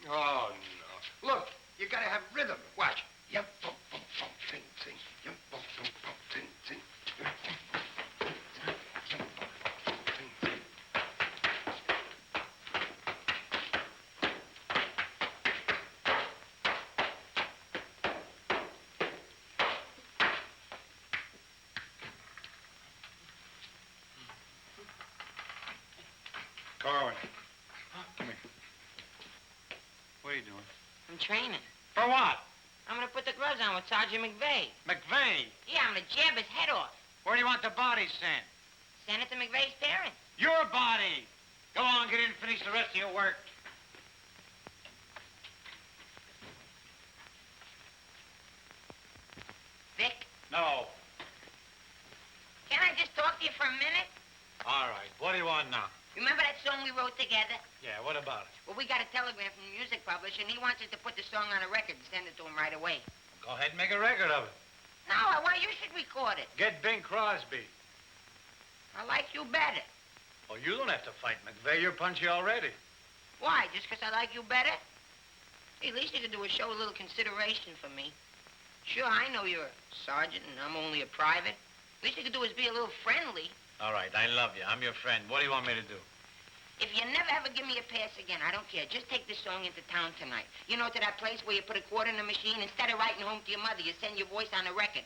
[SPEAKER 5] Oh, no. Look, you gotta have rhythm. Watch. Yum, bum, bum, bum, sing, sing. Yum, bum, bum, bum, sing, sing. Yum, bum, bum, sing, yum, bum, bum, sing, sing.
[SPEAKER 6] Korwin. Come here. What are you doing?
[SPEAKER 4] I'm training.
[SPEAKER 6] For what?
[SPEAKER 4] I'm gonna put the gloves on with Sergeant McVeigh.
[SPEAKER 6] McVeigh.
[SPEAKER 4] Yeah, I'm gonna jab his head off.
[SPEAKER 6] Where do you want the body sent?
[SPEAKER 4] Send it to McVeigh's parents.
[SPEAKER 6] Your body. Go on, get in and finish the rest of your work.
[SPEAKER 4] Vic,
[SPEAKER 6] No.
[SPEAKER 4] can I just talk to you for a minute?
[SPEAKER 6] All right. What do you want now?
[SPEAKER 4] Remember that song we wrote together?
[SPEAKER 6] Yeah, what about it?
[SPEAKER 4] Well, we got a telegram from the music publisher, and he wants us to put the song on a record and send it to him right away.
[SPEAKER 6] Go ahead and make a record of it.
[SPEAKER 4] No, I want you should record it.
[SPEAKER 6] Get Bing Crosby.
[SPEAKER 4] I like you better.
[SPEAKER 6] Oh, you don't have to fight McVeigh. You're punchy already.
[SPEAKER 4] Why? Just 'cause I like you better? Hey, at least you could do is show a little consideration for me. Sure, I know you're a sergeant and I'm only a private. At least you could do is be a little friendly.
[SPEAKER 6] All right, I love you. I'm your friend. What do you want me to do?
[SPEAKER 4] If you never ever give me a pass again, I don't care. Just take this song into town tonight. You know, to that place where you put a quarter in the machine? Instead of writing home to your mother, you send your voice on a record.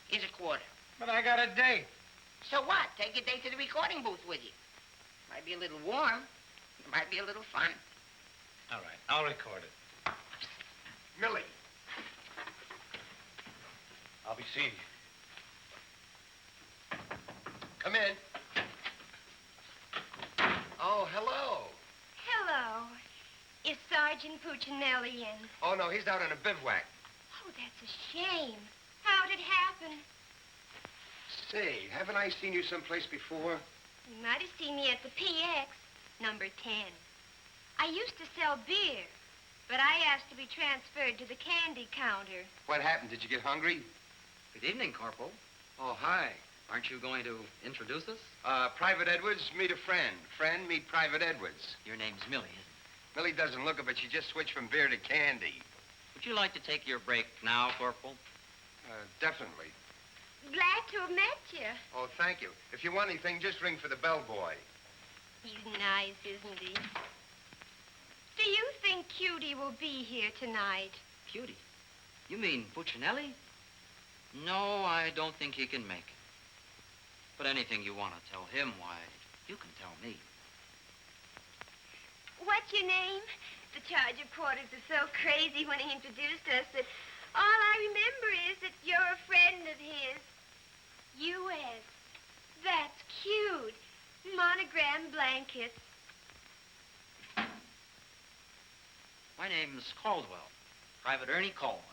[SPEAKER 4] Here's a quarter.
[SPEAKER 6] But I got a date.
[SPEAKER 4] So what? Take your date to the recording booth with you. Might be a little warm. It might be a little fun.
[SPEAKER 6] All right, I'll record it.
[SPEAKER 5] Millie.
[SPEAKER 6] I'll be seeing you.
[SPEAKER 5] Come in. Oh, hello.
[SPEAKER 10] Hello. Is Sergeant Puccinelli in?
[SPEAKER 5] Oh, no, he's out on a bivouac.
[SPEAKER 10] Oh, that's a shame. How'd it happen?
[SPEAKER 5] Say, haven't I seen you someplace before?
[SPEAKER 10] You might have seen me at the PX, number 10. I used to sell beer, but I asked to be transferred to the candy counter.
[SPEAKER 5] What happened? Did you get hungry?
[SPEAKER 9] Good evening, Corporal.
[SPEAKER 5] Oh, hi.
[SPEAKER 9] Aren't you going to introduce us?
[SPEAKER 5] Private Edwards, meet a friend. Friend, meet Private Edwards.
[SPEAKER 9] Your name's Millie, isn't it?
[SPEAKER 5] Millie doesn't look it, but she just switched from beer to candy.
[SPEAKER 9] Would you like to take your break now, Corporal?
[SPEAKER 5] Definitely.
[SPEAKER 10] Glad to have met you.
[SPEAKER 5] Oh, thank you. If you want anything, just ring for the bellboy.
[SPEAKER 10] He's nice, isn't he? Do you think Cutie will be here tonight?
[SPEAKER 9] Cutie? You mean Puccinelli? No, I don't think he can make it. But anything you want to tell him, why, you can tell me.
[SPEAKER 10] What's your name? The charge of quarters was so crazy when he introduced us that all I remember is that you're a friend of his. U.S. That's cute. Monogram blankets.
[SPEAKER 9] My name's Caldwell, Private Ernie Caldwell.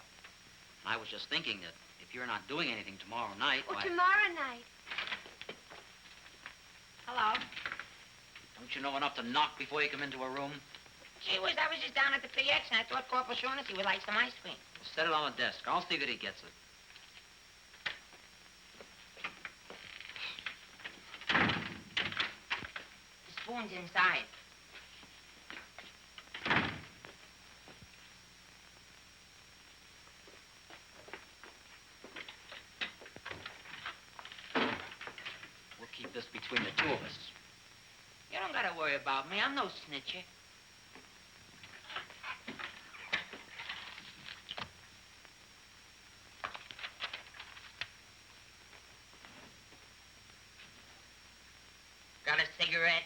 [SPEAKER 9] I was just thinking that if you're not doing anything tomorrow night,
[SPEAKER 10] Oh,
[SPEAKER 9] why...
[SPEAKER 10] tomorrow night.
[SPEAKER 4] Hello.
[SPEAKER 9] Don't you know enough to knock before you come into a room?
[SPEAKER 4] Gee whiz, I was just down at the PX and I thought Corporal Shaughnessy would like some ice cream.
[SPEAKER 9] Set it on the desk. I'll see that he gets it.
[SPEAKER 4] The spoon's inside.
[SPEAKER 9] just between the two of us.
[SPEAKER 4] You don't gotta worry about me. I'm no snitcher. Got a cigarette?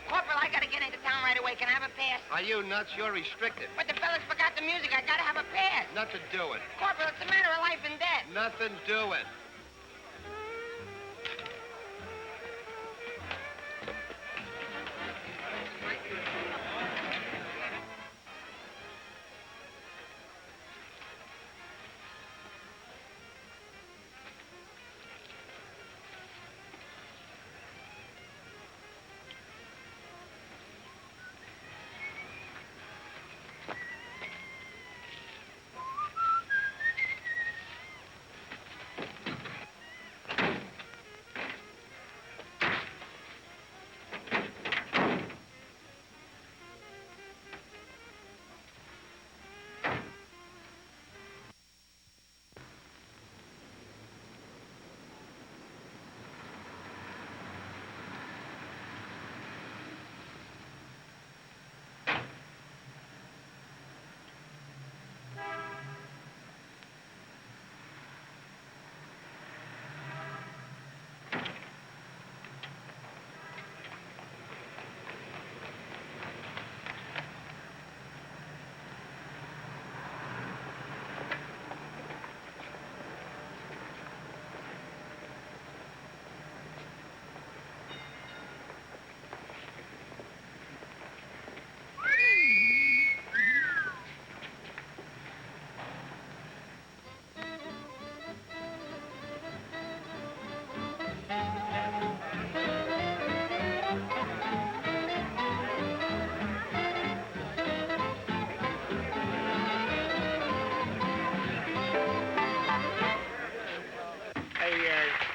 [SPEAKER 4] Corporal, I gotta get into town right away. Can I have a pass?
[SPEAKER 5] Are you nuts? You're restricted.
[SPEAKER 4] But the fellas forgot the music. I gotta have a pass.
[SPEAKER 5] Nothing doing.
[SPEAKER 4] Corporal, it's a matter of life and death.
[SPEAKER 5] Nothing doing.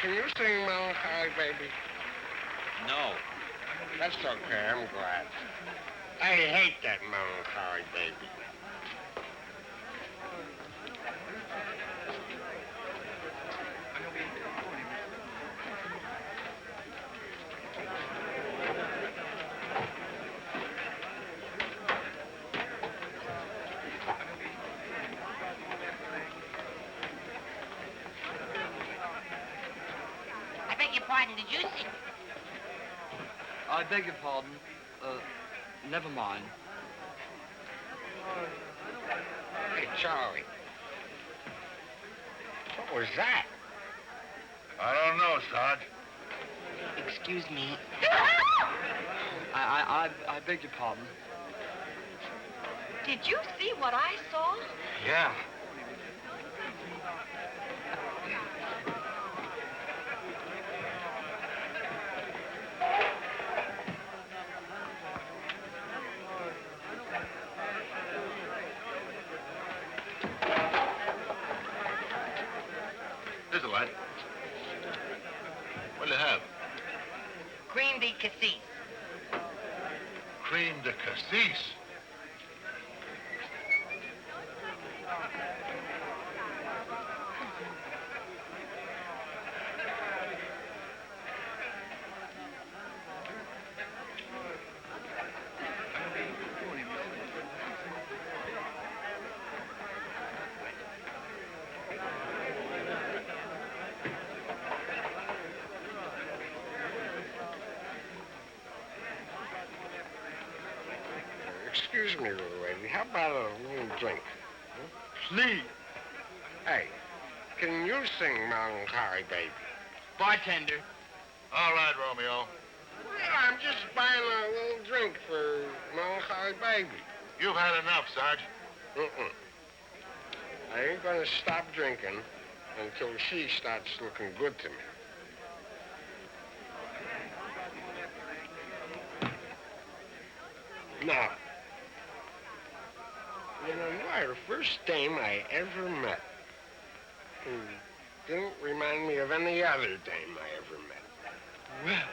[SPEAKER 5] Can you sing Melancholy Baby?
[SPEAKER 8] No.
[SPEAKER 5] That's okay, I'm glad. I hate that Melancholy Baby.
[SPEAKER 4] Pardon, did you sing?
[SPEAKER 9] I beg your pardon. Never mind.
[SPEAKER 5] Hey, Charlie. What was that?
[SPEAKER 3] I don't know, Sarge.
[SPEAKER 2] Excuse me.
[SPEAKER 9] I beg your pardon.
[SPEAKER 11] Did you see what I saw?
[SPEAKER 3] Yeah. Here's a light. What'll you have?
[SPEAKER 4] Cream de cassis.
[SPEAKER 3] Cream de cassis.
[SPEAKER 5] Excuse me, little lady. How about a little drink?
[SPEAKER 3] Please.
[SPEAKER 5] Hey, can you sing Melancholy Baby?
[SPEAKER 9] Bartender.
[SPEAKER 3] All right, Romeo.
[SPEAKER 5] Well, I'm just buying a little drink for Melancholy Baby.
[SPEAKER 3] You've had enough, Sarge.
[SPEAKER 5] I ain't gonna stop drinking until she starts looking good to me. Now, you know, you are the first dame I ever met who
[SPEAKER 2] didn't remind me of any other dame I ever met.
[SPEAKER 5] Well,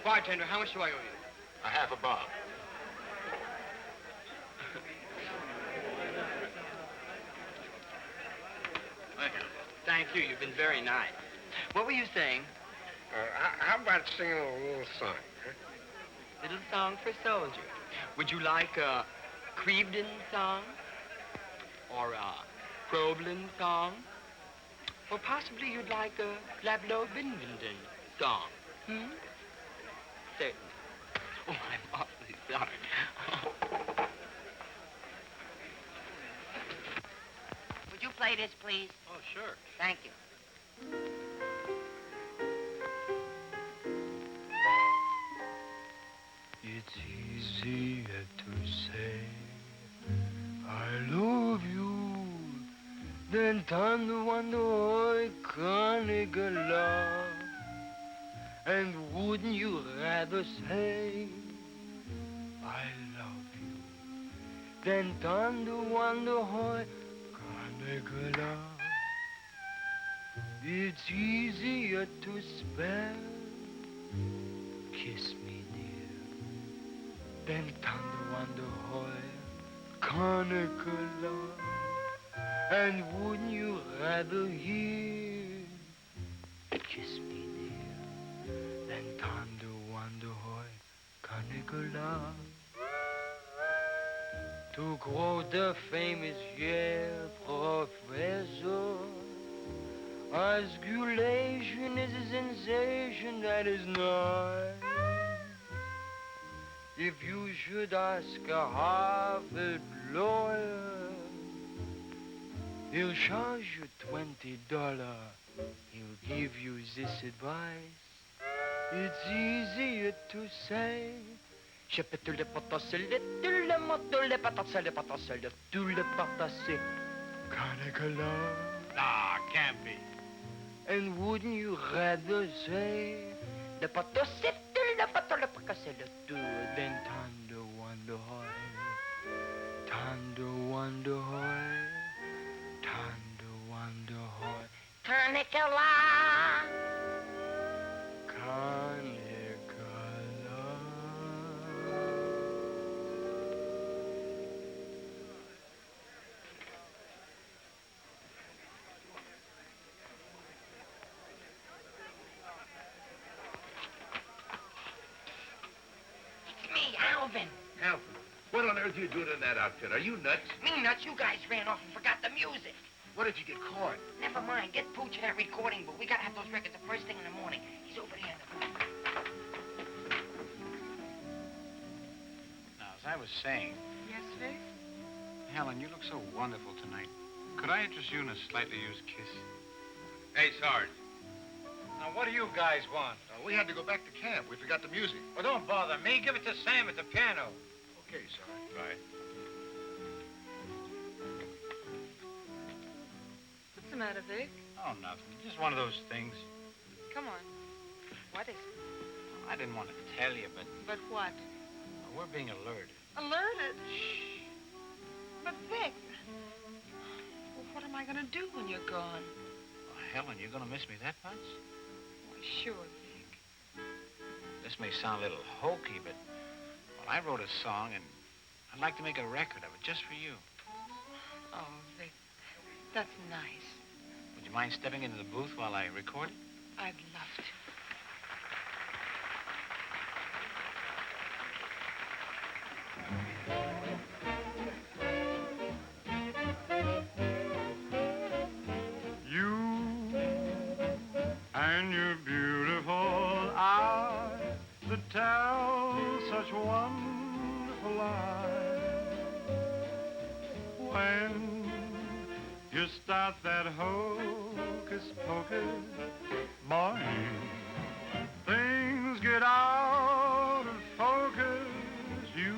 [SPEAKER 5] bartender, how much do I owe you?
[SPEAKER 1] A half a bob. Thank you.
[SPEAKER 5] Thank you. You've been very nice. What were you saying?
[SPEAKER 2] How about singing a little song, huh?
[SPEAKER 5] Little song for soldier. Would you like a Crevedon song? Or a Problem song? Or possibly you'd like a Lablo Bindenden song? Hmm? Certainly. Oh, I'm awfully sorry.
[SPEAKER 4] Would you play this, please?
[SPEAKER 7] Oh, sure.
[SPEAKER 4] Thank you.
[SPEAKER 12] It's easier to say I love you than Tonda Wanda Hoy, Carnegie. And wouldn't you rather say I love you than Tonda Wanda Hoy, Carnegie? It's easier to spell kiss me dear than Tonda Wanda Hoy, Carnegie. And wouldn't you rather hear kiss me dear than Tonda Wanda Hoy, Carnegie? To quote the famous Yale professor, osculation is a sensation that is nice. If you should ask a Harvard lawyer, he'll charge you $20. He'll give you this advice. It's easier to say. Je peux tout le potasser, tout le moto, le potasser, le potasser, tout le potasser. Carnegie.
[SPEAKER 6] Nah, can't be.
[SPEAKER 12] And wouldn't you rather say le potasser, tout le potasser, le potasser, le tout, than Tonda Wanda Hoy, Tonda Wanda Hoy, Tonda Wanda Hoy,
[SPEAKER 4] Carnicula.
[SPEAKER 12] Carnegie.
[SPEAKER 4] Alvin.
[SPEAKER 1] Alvin, what on earth are you doing in that outfit? Are you nuts?
[SPEAKER 4] Me nuts, you guys ran off and forgot the music.
[SPEAKER 1] What if you get caught?
[SPEAKER 4] Never mind, get Pooch in that recording booth. We gotta have those records the first thing in the morning. He's over there in the booth.
[SPEAKER 6] Now, as I was saying,
[SPEAKER 11] Yes, Vic?
[SPEAKER 6] Helen, you look so wonderful tonight. Could I interest you in a slightly used kiss?
[SPEAKER 1] Hey, Sarge.
[SPEAKER 6] Now, what do you guys want?
[SPEAKER 1] We had to go back to camp. We forgot the music.
[SPEAKER 6] Well, don't bother me. Give it to Sam at the piano.
[SPEAKER 1] Okay, Sarge. Right.
[SPEAKER 11] What's the matter, Vic?
[SPEAKER 6] Oh, nothing. Just one of those things.
[SPEAKER 11] Come on. What is it?
[SPEAKER 6] I didn't want to tell you, but
[SPEAKER 11] But what?
[SPEAKER 6] we're being alerted.
[SPEAKER 11] Alerted? Shh. But, Vic, well, what am I going to do when you're gone?
[SPEAKER 6] Well, Helen, you're going to miss me that much?
[SPEAKER 11] Why, sure, Vic.
[SPEAKER 6] This may sound a little hokey, but well, I wrote a song, and I'd like to make a record of it just for you.
[SPEAKER 11] Oh, Vic, that's nice.
[SPEAKER 6] Would you mind stepping into the booth while I record it?
[SPEAKER 11] I'd love to.
[SPEAKER 12] And your beautiful eyes that tell such wonderful lies. When you start that hocus pocus, boy, things get out of focus. You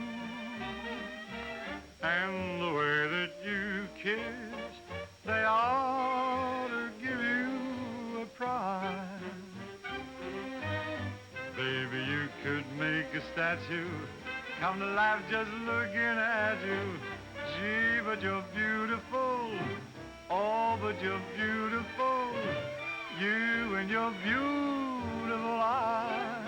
[SPEAKER 12] and the way that you kiss, they ought to give you a prize. Baby, you could make a statue come to life just looking at you. Gee, but you're beautiful. Oh, but you're beautiful. your beautiful eyes.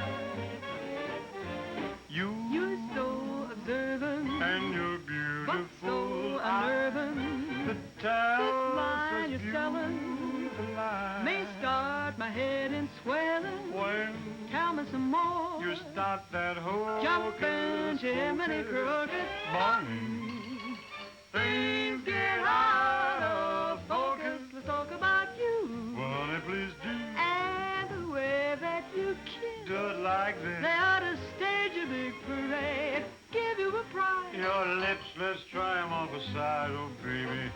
[SPEAKER 13] You're so observant,
[SPEAKER 12] and your
[SPEAKER 13] but
[SPEAKER 12] beautiful
[SPEAKER 13] so
[SPEAKER 12] eyes
[SPEAKER 13] unnerving.
[SPEAKER 12] that
[SPEAKER 13] This
[SPEAKER 12] tell
[SPEAKER 13] line
[SPEAKER 12] such
[SPEAKER 13] you're telling
[SPEAKER 12] beautiful lies.
[SPEAKER 13] may start my head in swelling.
[SPEAKER 12] When
[SPEAKER 13] Tell me some more.
[SPEAKER 12] you start that hocus
[SPEAKER 13] Jumping Jiminy
[SPEAKER 12] pocus,
[SPEAKER 13] Crooked.
[SPEAKER 12] bunny, things get out of focus.
[SPEAKER 13] Let's talk about you
[SPEAKER 12] Honey, please do
[SPEAKER 13] and the way that you kiss.
[SPEAKER 12] it like
[SPEAKER 13] They
[SPEAKER 12] this.
[SPEAKER 13] ought to stage a big parade, give you a prize.
[SPEAKER 12] Your lips, let's try 'em off the side, oh baby.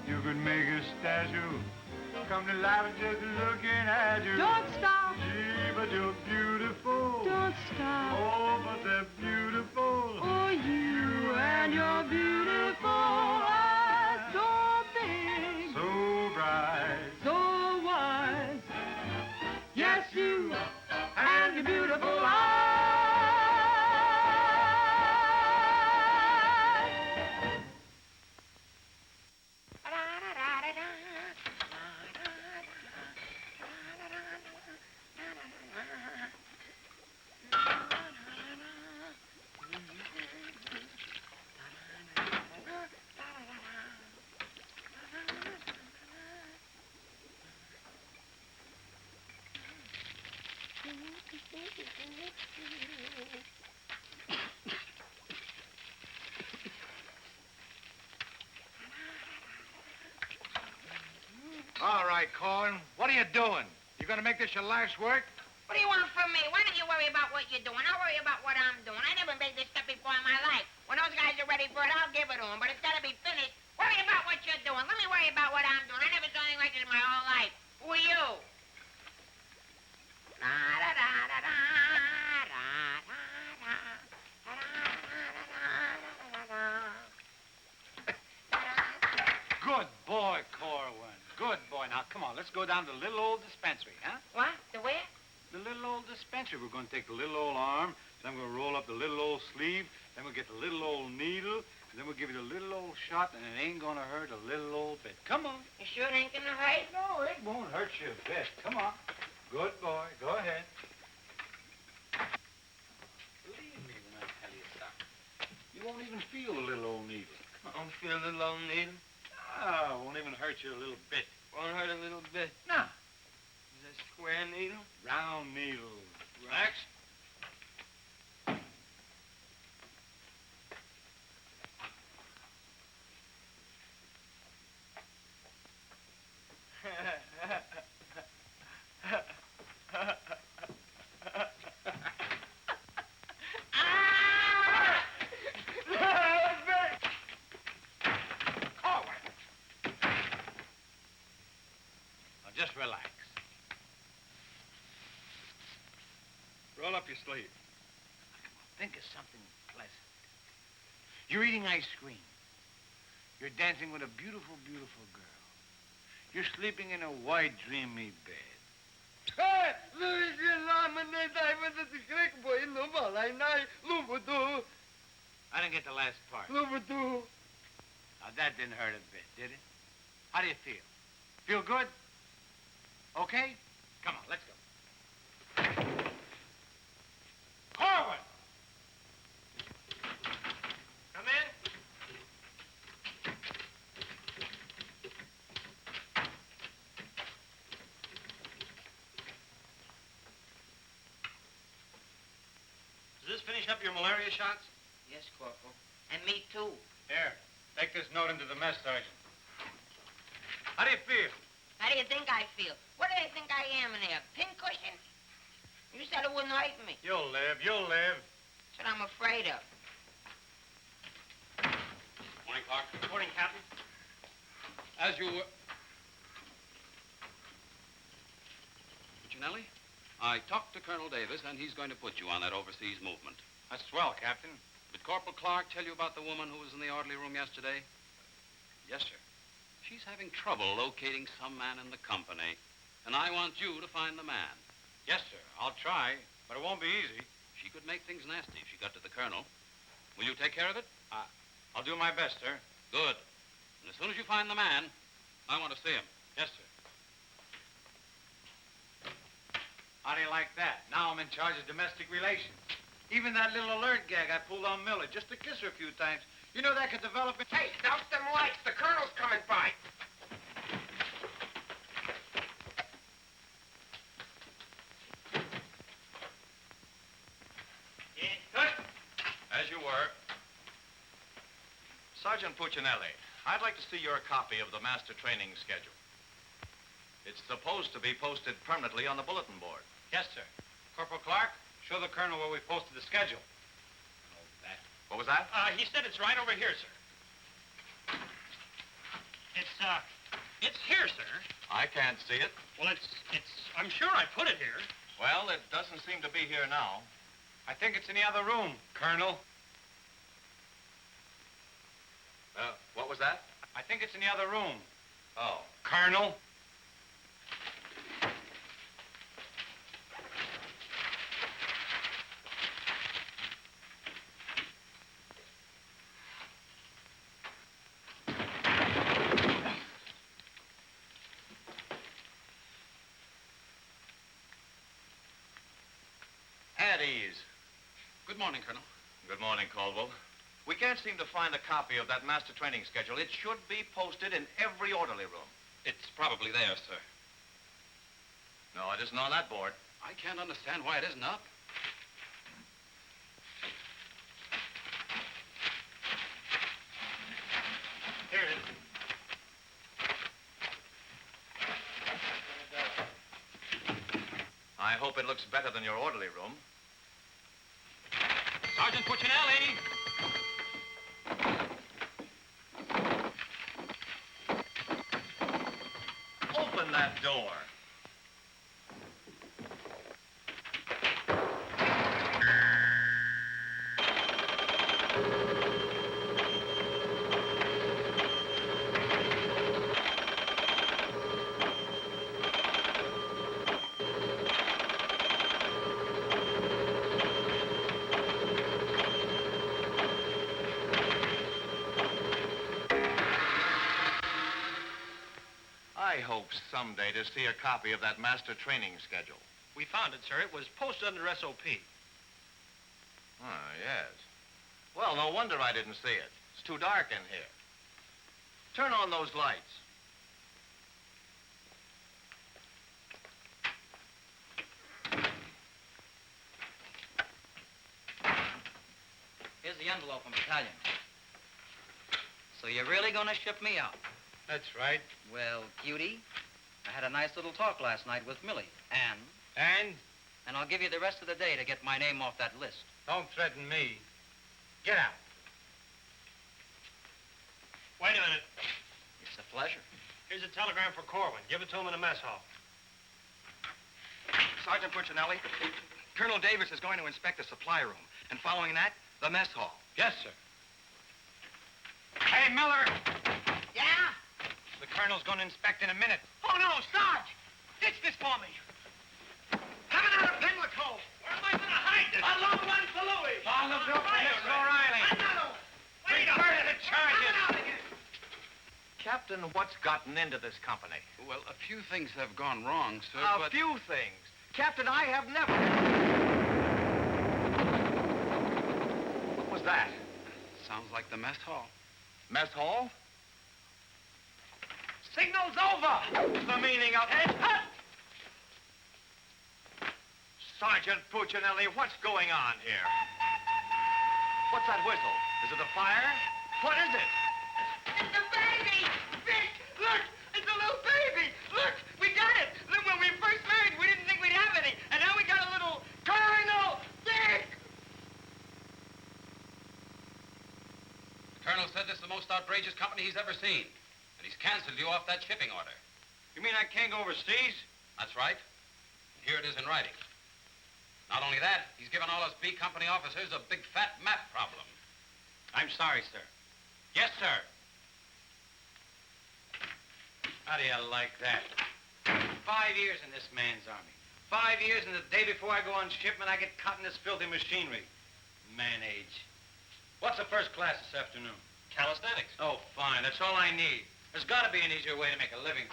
[SPEAKER 12] You could make a statue come to life just looking at you.
[SPEAKER 13] Don't stop,
[SPEAKER 12] Gee, but you're beautiful.
[SPEAKER 13] don't stop.
[SPEAKER 12] Oh, but they're beautiful.
[SPEAKER 13] Oh, you and your beautiful eyes, so big,
[SPEAKER 12] So bright.
[SPEAKER 13] so wise. Yes, you and your beautiful eyes.
[SPEAKER 5] All right, Corwin. What are you doing? You gonna make this your life's work?
[SPEAKER 4] What do you want from me? Why don't you worry about what you're doing? I'll worry about what I'm doing. I never made this stuff before in my life. When those guys are ready for it, I'll give it to them. But it's got to be finished. Worry about what you're doing. Let me worry about what I'm doing. I never saw anything like this in my whole life. Who are you?
[SPEAKER 6] Good boy, Corwin. Good boy. Now, come on, let's go down to the little old dispensary, huh?
[SPEAKER 4] What? The where?
[SPEAKER 6] The little old dispensary. We're going to take the little old arm, then we're going to roll up the little old sleeve, then we'll get the little old needle, and then we'll give you the little old shot, and it ain't going to hurt a little old bit. Come on.
[SPEAKER 4] You sure it ain't gonna hurt?
[SPEAKER 6] No, it won't hurt you a bit. Come on. Good boy. Go ahead. Believe me when I tell you something. You won't even feel the little old needle.
[SPEAKER 2] I don't feel a little old needle.
[SPEAKER 6] Ah, it won't even hurt you a little bit.
[SPEAKER 2] Won't hurt a little bit.
[SPEAKER 6] No.
[SPEAKER 2] Is that square needle?
[SPEAKER 6] Round needle. Relax. Now, just relax. Roll up your sleeve.
[SPEAKER 5] Think of something pleasant. You're eating ice cream. You're dancing with a beautiful, beautiful girl. You're sleeping in a white, dreamy bed. I didn't get the last part. Now, that didn't hurt a bit, did it? How do you feel? Feel good? Okay? Come on, let's go. Corwin!
[SPEAKER 2] Come in.
[SPEAKER 6] Does this finish up your malaria shots?
[SPEAKER 4] Yes, Corporal. And me, too.
[SPEAKER 6] Here, take this note into the mess sergeant. How do you feel?
[SPEAKER 4] How do you think I feel? What do they think I am in there? Pincushion? You said it wouldn't hurt me.
[SPEAKER 6] You'll live, you'll live.
[SPEAKER 4] That's what I'm afraid of.
[SPEAKER 8] Morning, Clark.
[SPEAKER 7] Morning, Captain.
[SPEAKER 8] As you were... Puccinelli, I talked to Colonel Davis, and he's going to put you on that overseas movement.
[SPEAKER 6] That's swell, Captain.
[SPEAKER 8] Did Corporal Clark tell you about the woman who was in the orderly room yesterday?
[SPEAKER 6] Yes, sir.
[SPEAKER 8] She's having trouble locating some man in the company, and I want you to find the man.
[SPEAKER 6] Yes, sir. I'll try, but it won't be easy.
[SPEAKER 8] She could make things nasty if she got to the colonel. Will you take care of it?
[SPEAKER 6] I'll do my best, sir.
[SPEAKER 8] Good. And as soon as you find the man, I want to see him.
[SPEAKER 6] Yes, sir. How do you like that? Now I'm in charge of domestic relations. Even that little alert gag I pulled on Miller, just to kiss her a few times. You know that could develop...
[SPEAKER 2] Hey, douse them lights. The colonel's coming by.
[SPEAKER 1] As you were. Sergeant Puccinelli, I'd like to see your copy of the master training schedule. It's supposed to be posted permanently on the bulletin board.
[SPEAKER 6] Yes, sir. Corporal Clark, show the colonel where we posted the schedule. Oh, that.
[SPEAKER 1] What was that?
[SPEAKER 7] He said it's right over here, sir. It's here, sir.
[SPEAKER 1] I can't see it.
[SPEAKER 7] Well, I'm sure I put it here.
[SPEAKER 1] Well, it doesn't seem to be here now.
[SPEAKER 6] I think it's in the other room, Colonel.
[SPEAKER 1] What was that?
[SPEAKER 6] I think it's in the other room.
[SPEAKER 1] Oh.
[SPEAKER 6] Colonel.
[SPEAKER 1] At ease.
[SPEAKER 8] Good morning, Colonel.
[SPEAKER 1] Good morning, Caldwell. We can't seem to find a copy of that master training schedule. It should be posted in every orderly room.
[SPEAKER 8] It's probably there, sir.
[SPEAKER 1] No, it isn't on that board.
[SPEAKER 8] I can't understand why it isn't up.
[SPEAKER 7] Here it is.
[SPEAKER 1] I hope it looks better than your orderly room.
[SPEAKER 7] Sergeant Puccinelli!
[SPEAKER 1] Open that door. I hope someday to see a copy of that master training schedule.
[SPEAKER 7] We found it, sir. It was posted under SOP.
[SPEAKER 1] Ah, yes. Well, no wonder I didn't see it. It's too dark in here. Turn on those lights.
[SPEAKER 9] Here's the envelope from battalion. So you're really going to ship me out?
[SPEAKER 6] That's right.
[SPEAKER 9] Well, cutie, I had a nice little talk last night with Millie. And? And I'll give you the rest of the day to get my name off that list.
[SPEAKER 6] Don't threaten me. Get out.
[SPEAKER 7] Wait a minute.
[SPEAKER 9] It's a pleasure.
[SPEAKER 7] Here's a telegram for Korwin. Give it to him in the mess hall.
[SPEAKER 5] Sergeant Puccinelli, Colonel Davis is going to inspect the supply room, and following that, the mess hall.
[SPEAKER 6] Yes, sir. Hey, Miller!
[SPEAKER 2] Yeah?
[SPEAKER 6] The colonel's going to inspect in a minute.
[SPEAKER 2] Oh, no, Sarge! Ditch this for me. Have it out of Finklehoffe. Where am I going to hide this? A long one for Louis.
[SPEAKER 6] Follow Bill Miss O'Reilly.
[SPEAKER 2] Another one. Wait a
[SPEAKER 6] Reverse
[SPEAKER 2] minute.
[SPEAKER 6] the charges.
[SPEAKER 2] Have it out again.
[SPEAKER 1] Captain, what's gotten into this company?
[SPEAKER 8] Well, a few things have gone wrong, sir,
[SPEAKER 1] A
[SPEAKER 8] but...
[SPEAKER 1] few things. Captain, I have never... What was that?
[SPEAKER 8] Sounds like the mess hall.
[SPEAKER 1] Mess hall?
[SPEAKER 2] Signal's over.
[SPEAKER 1] The meaning of it? Sergeant Puccinelli, what's going on here? What's that whistle? Is it a fire? What is it?
[SPEAKER 2] It's a baby! Vic, look! It's a little baby! Look! We got it! Look, when we first married, we didn't think we'd have any. And now we got a little Colonel Vic!
[SPEAKER 8] The colonel said this is the most outrageous company he's ever seen. And he's canceled you off that shipping order.
[SPEAKER 6] You mean I can't go overseas?
[SPEAKER 8] That's right. And here it is in writing. Not only that, he's given all us B Company officers a big fat map problem.
[SPEAKER 6] I'm sorry, sir. Yes, sir. How do you like that? 5 years in this man's army. 5 years, and the day before I go on shipment, I get caught in this filthy machinery. Man age. What's the first class this afternoon?
[SPEAKER 7] Calisthenics.
[SPEAKER 6] Oh, fine. That's all I need. There's got to be an easier way to make a living.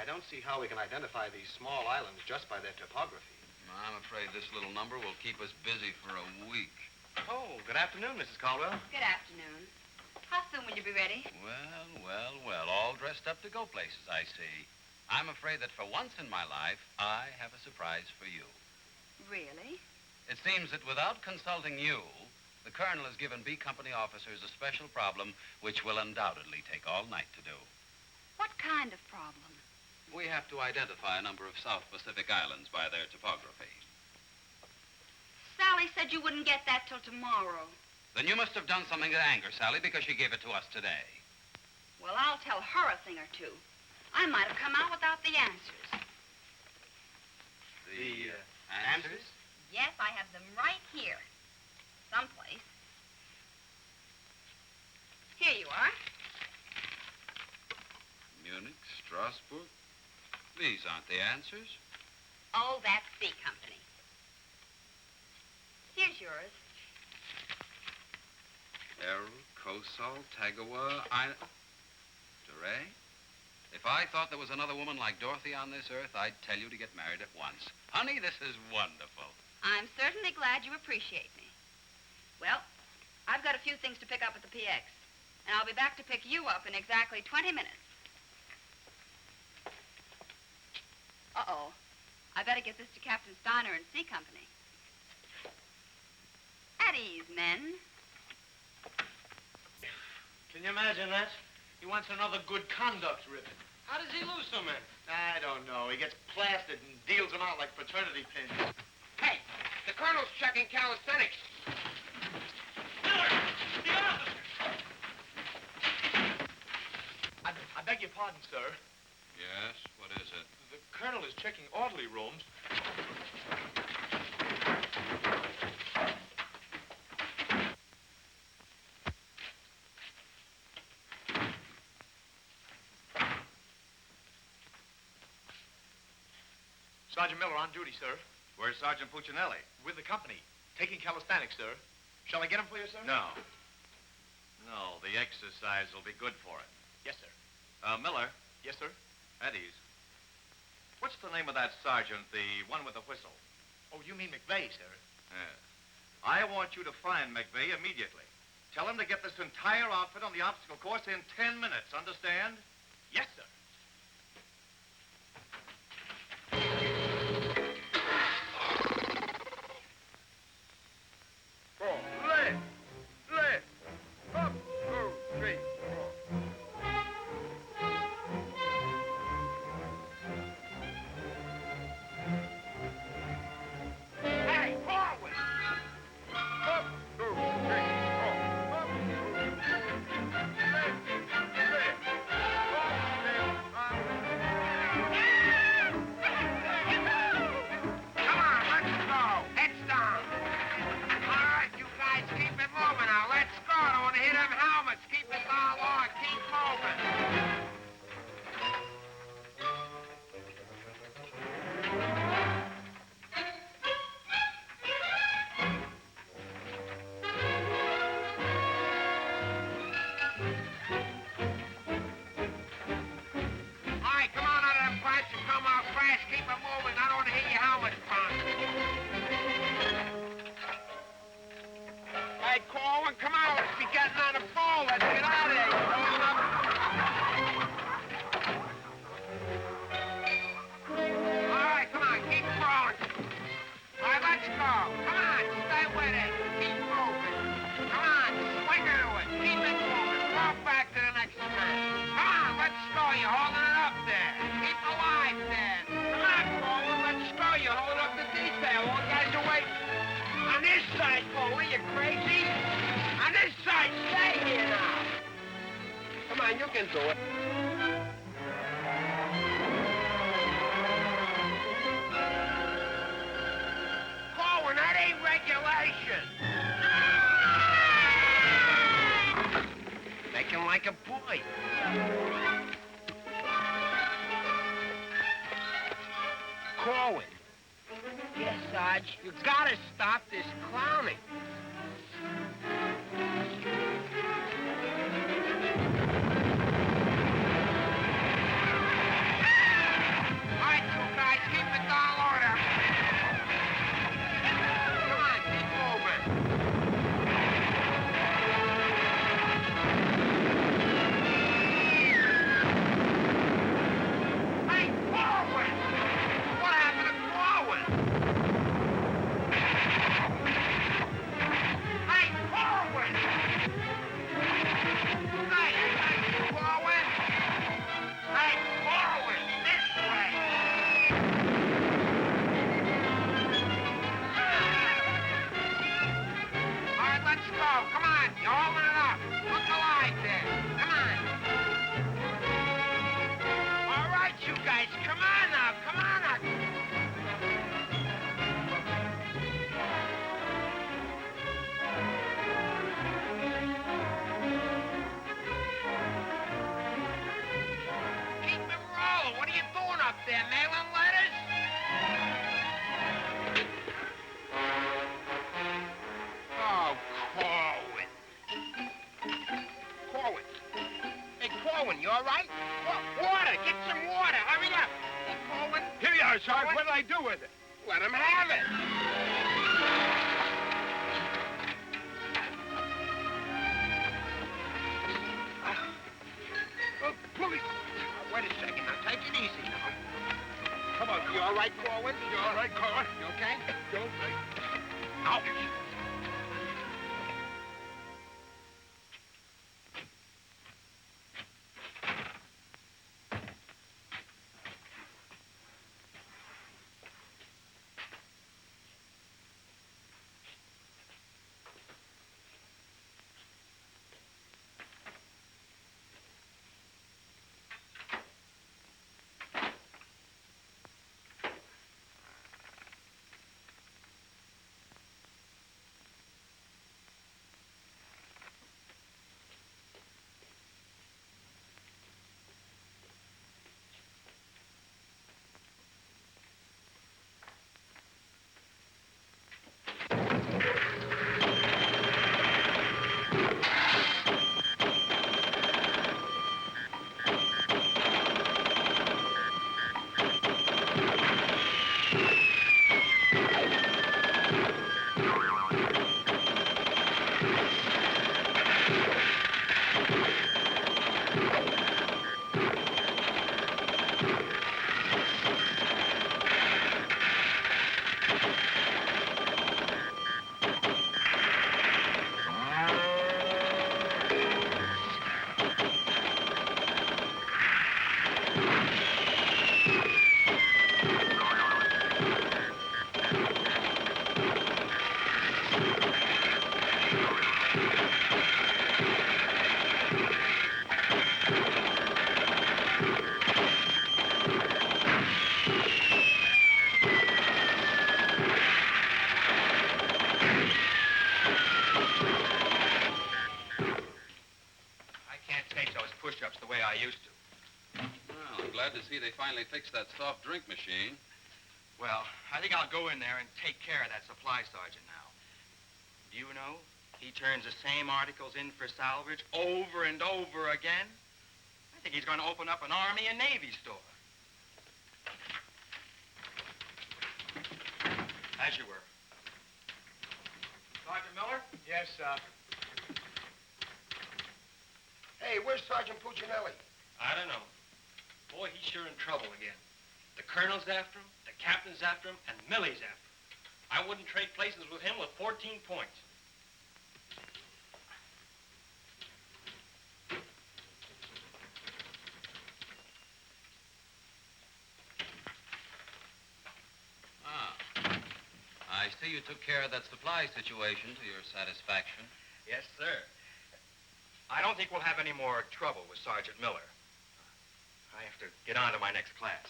[SPEAKER 14] don't see how we can identify these small islands just by their topography.
[SPEAKER 8] I'm afraid this little number will keep us busy for a week.
[SPEAKER 14] Oh, good afternoon, Mrs. Caldwell.
[SPEAKER 11] Good afternoon. How soon will you be ready?
[SPEAKER 8] Well, all dressed up to go places, I see. I'm afraid that for once in my life, I have a surprise for you.
[SPEAKER 11] Really?
[SPEAKER 8] It seems that without consulting you, the Colonel has given B Company officers a special problem which will undoubtedly take all night to do.
[SPEAKER 11] What kind of problem?
[SPEAKER 8] We have to identify a number of South Pacific islands by their topography.
[SPEAKER 11] Sally said you wouldn't get that till tomorrow.
[SPEAKER 8] Then you must have done something to anger Sally because she gave it to us today.
[SPEAKER 11] Well, I'll tell her a thing or two. I might have come out without the answers.
[SPEAKER 8] The answers?
[SPEAKER 11] Yes, I have them right here. Someplace. Here you are.
[SPEAKER 8] Munich, Strasbourg. These aren't the answers.
[SPEAKER 11] Oh, that's C Company. Here's yours.
[SPEAKER 8] Errol, Kosal, Tagawa, Duray? If I thought there was another woman like Dorothy on this earth, I'd tell you to get married at once. Honey, this is wonderful.
[SPEAKER 11] I'm certainly glad you appreciate me. Well, I've got a few things to pick up at the PX, and I'll be back to pick you up in exactly 20 minutes. Uh-oh. I better get this to Captain Steiner and C Company. At ease, men.
[SPEAKER 7] Can you imagine that? He wants another good conduct ribbon. How does he lose so many?
[SPEAKER 5] I don't know. He gets plastered and deals them out like fraternity pins.
[SPEAKER 2] Hey, the Colonel's checking calisthenics.
[SPEAKER 7] Miller! The officer!
[SPEAKER 5] I beg your pardon, sir.
[SPEAKER 8] Yes, what is it?
[SPEAKER 5] The Colonel is checking orderly rooms. Sergeant Miller on duty, sir.
[SPEAKER 14] Where's Sergeant Puccinelli?
[SPEAKER 5] With the company. Taking calisthenics, sir. Shall I get him for you, sir?
[SPEAKER 14] No. No, the exercise will be good for it.
[SPEAKER 5] Yes, sir.
[SPEAKER 14] Miller.
[SPEAKER 5] Yes, sir.
[SPEAKER 14] At ease. What's the name of that sergeant, the one with the whistle?
[SPEAKER 5] Oh, you mean McVeigh, sir?
[SPEAKER 14] Yes. I want you to find McVeigh immediately. Tell him to get this entire outfit on the obstacle course in 10 minutes, understand?
[SPEAKER 5] Yes, sir.
[SPEAKER 2] Left. Up, 2, 3, 4. Hey, forward! Up, 2, 3, 4. Up, 2, 3, left. Come on, let's go. Heads down. All right, you guys, keep it moving now. Let's go. Don't want to hit them helmets. Keep it all on. Keep moving. All right, come on out of them pipes and come out fast. Keep it moving. I don't want to hear your helmets pounding. Hey, Corwin, come on. Let's be getting on the ball. Let's get out of there. You're going up. All right, come on. Keep crawling. All right, let's go. Come on. Stay with it. Keep moving. Come on. Swing into it. Keep it moving. Walk back to the next man. Come on. Let's go. You're holding it up there. Keep alive there. Come on, Corwin. Let's go. You're holding up the detail. All guys are waiting. On this side, Corwin. You crazy? On this side, stay here now. Come on, you can do it. Corwin, that ain't regulation. Make him like a boy. Corwin. Yes, Sarge. You gotta stop this clowning. on. You're holding it up. Look alive there. Come on. All right, you guys. Come on now. Come on now. Keep it rolling. What are you doing up there, mailing letters? Oh, Korwin. Korwin. Hey, Korwin, you all right? Water. Get some water. Hurry up. Hey, Korwin.
[SPEAKER 5] Here you are, Sarge. What did I do with it?
[SPEAKER 2] Let him have it. Police. Wait a second. Now, take it easy now. Come on. You all right, Korwin?
[SPEAKER 5] You all right, Korwin?
[SPEAKER 2] You okay?
[SPEAKER 5] You all right?
[SPEAKER 2] Ouch.
[SPEAKER 14] push-ups the way I used to.
[SPEAKER 8] Well, I'm glad to see they finally fixed that soft drink machine.
[SPEAKER 14] Well, I think I'll go in there and take care of that supply sergeant now. Do you know, he turns the same articles in for salvage over and over again? I think he's going to open up an Army and Navy store. As you were. Sergeant Miller?
[SPEAKER 5] Yes, sir.
[SPEAKER 2] Hey, where's Sergeant Puccinelli?
[SPEAKER 7] I don't know. Boy, he's sure in trouble again. The colonel's after him, the captain's after him, and Millie's after him. I wouldn't trade places with him with 14 points.
[SPEAKER 8] I see you took care of that supply situation to your satisfaction.
[SPEAKER 14] Yes, sir. I don't think we'll have any more trouble with Sergeant Miller. I have to get on to my next class.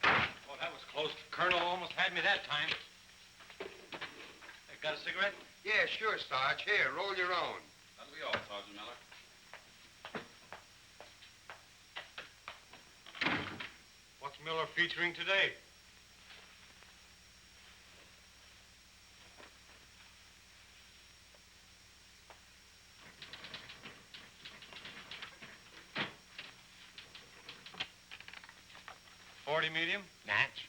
[SPEAKER 7] Oh, that was close. The colonel almost had me that time. Hey, got a cigarette?
[SPEAKER 2] Yeah, sure, Sarge. Here, roll your own.
[SPEAKER 8] That'll be all, Sergeant Miller.
[SPEAKER 5] What's Miller featuring today? .40 medium?
[SPEAKER 2] Match.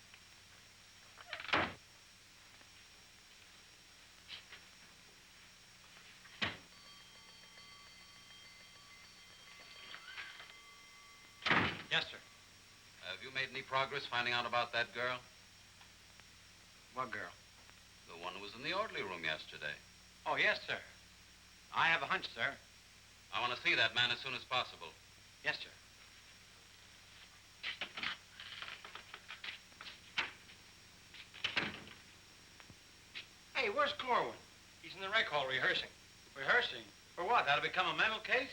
[SPEAKER 7] Yes, sir.
[SPEAKER 8] Have you made any progress finding out about that girl?
[SPEAKER 7] What girl?
[SPEAKER 8] The one who was in the orderly room yesterday.
[SPEAKER 7] Oh, yes, sir. I have a hunch, sir.
[SPEAKER 8] I want to see that man as soon as possible.
[SPEAKER 6] Yes, sir.
[SPEAKER 7] Hey, where's Korwin? He's in the rec hall rehearsing.
[SPEAKER 6] Rehearsing? For what? That'll become a mental case?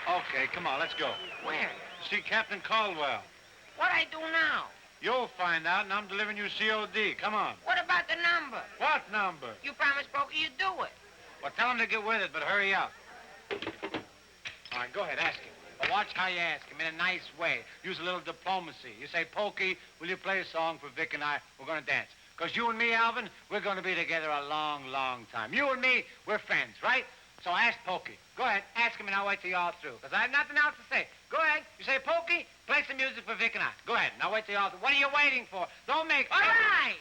[SPEAKER 6] Okay, come on, let's go.
[SPEAKER 4] Where?
[SPEAKER 6] See Captain Caldwell.
[SPEAKER 4] What I do now?
[SPEAKER 6] You'll find out, and I'm delivering you COD. Come on.
[SPEAKER 4] What about the number?
[SPEAKER 6] What number?
[SPEAKER 4] You promised Pokey you'd do it.
[SPEAKER 6] Well, tell him to get with it, but hurry up. All right, go ahead, ask him. But watch how you ask him, in a nice way. Use a little diplomacy. You say, Pokey, will you play a song for Vic and I? We're going to dance. Because you and me, Alvin, we're going to be together a long, long time. You and me, we're friends, right? So ask Pokey. Go ahead, ask him, and I'll wait till you're all through. Because I have nothing else to say. Go ahead. You say, Pokey, play some music for Vic and I. Go ahead, and I'll wait till you're all through. What are you waiting for? Don't make...
[SPEAKER 4] All right.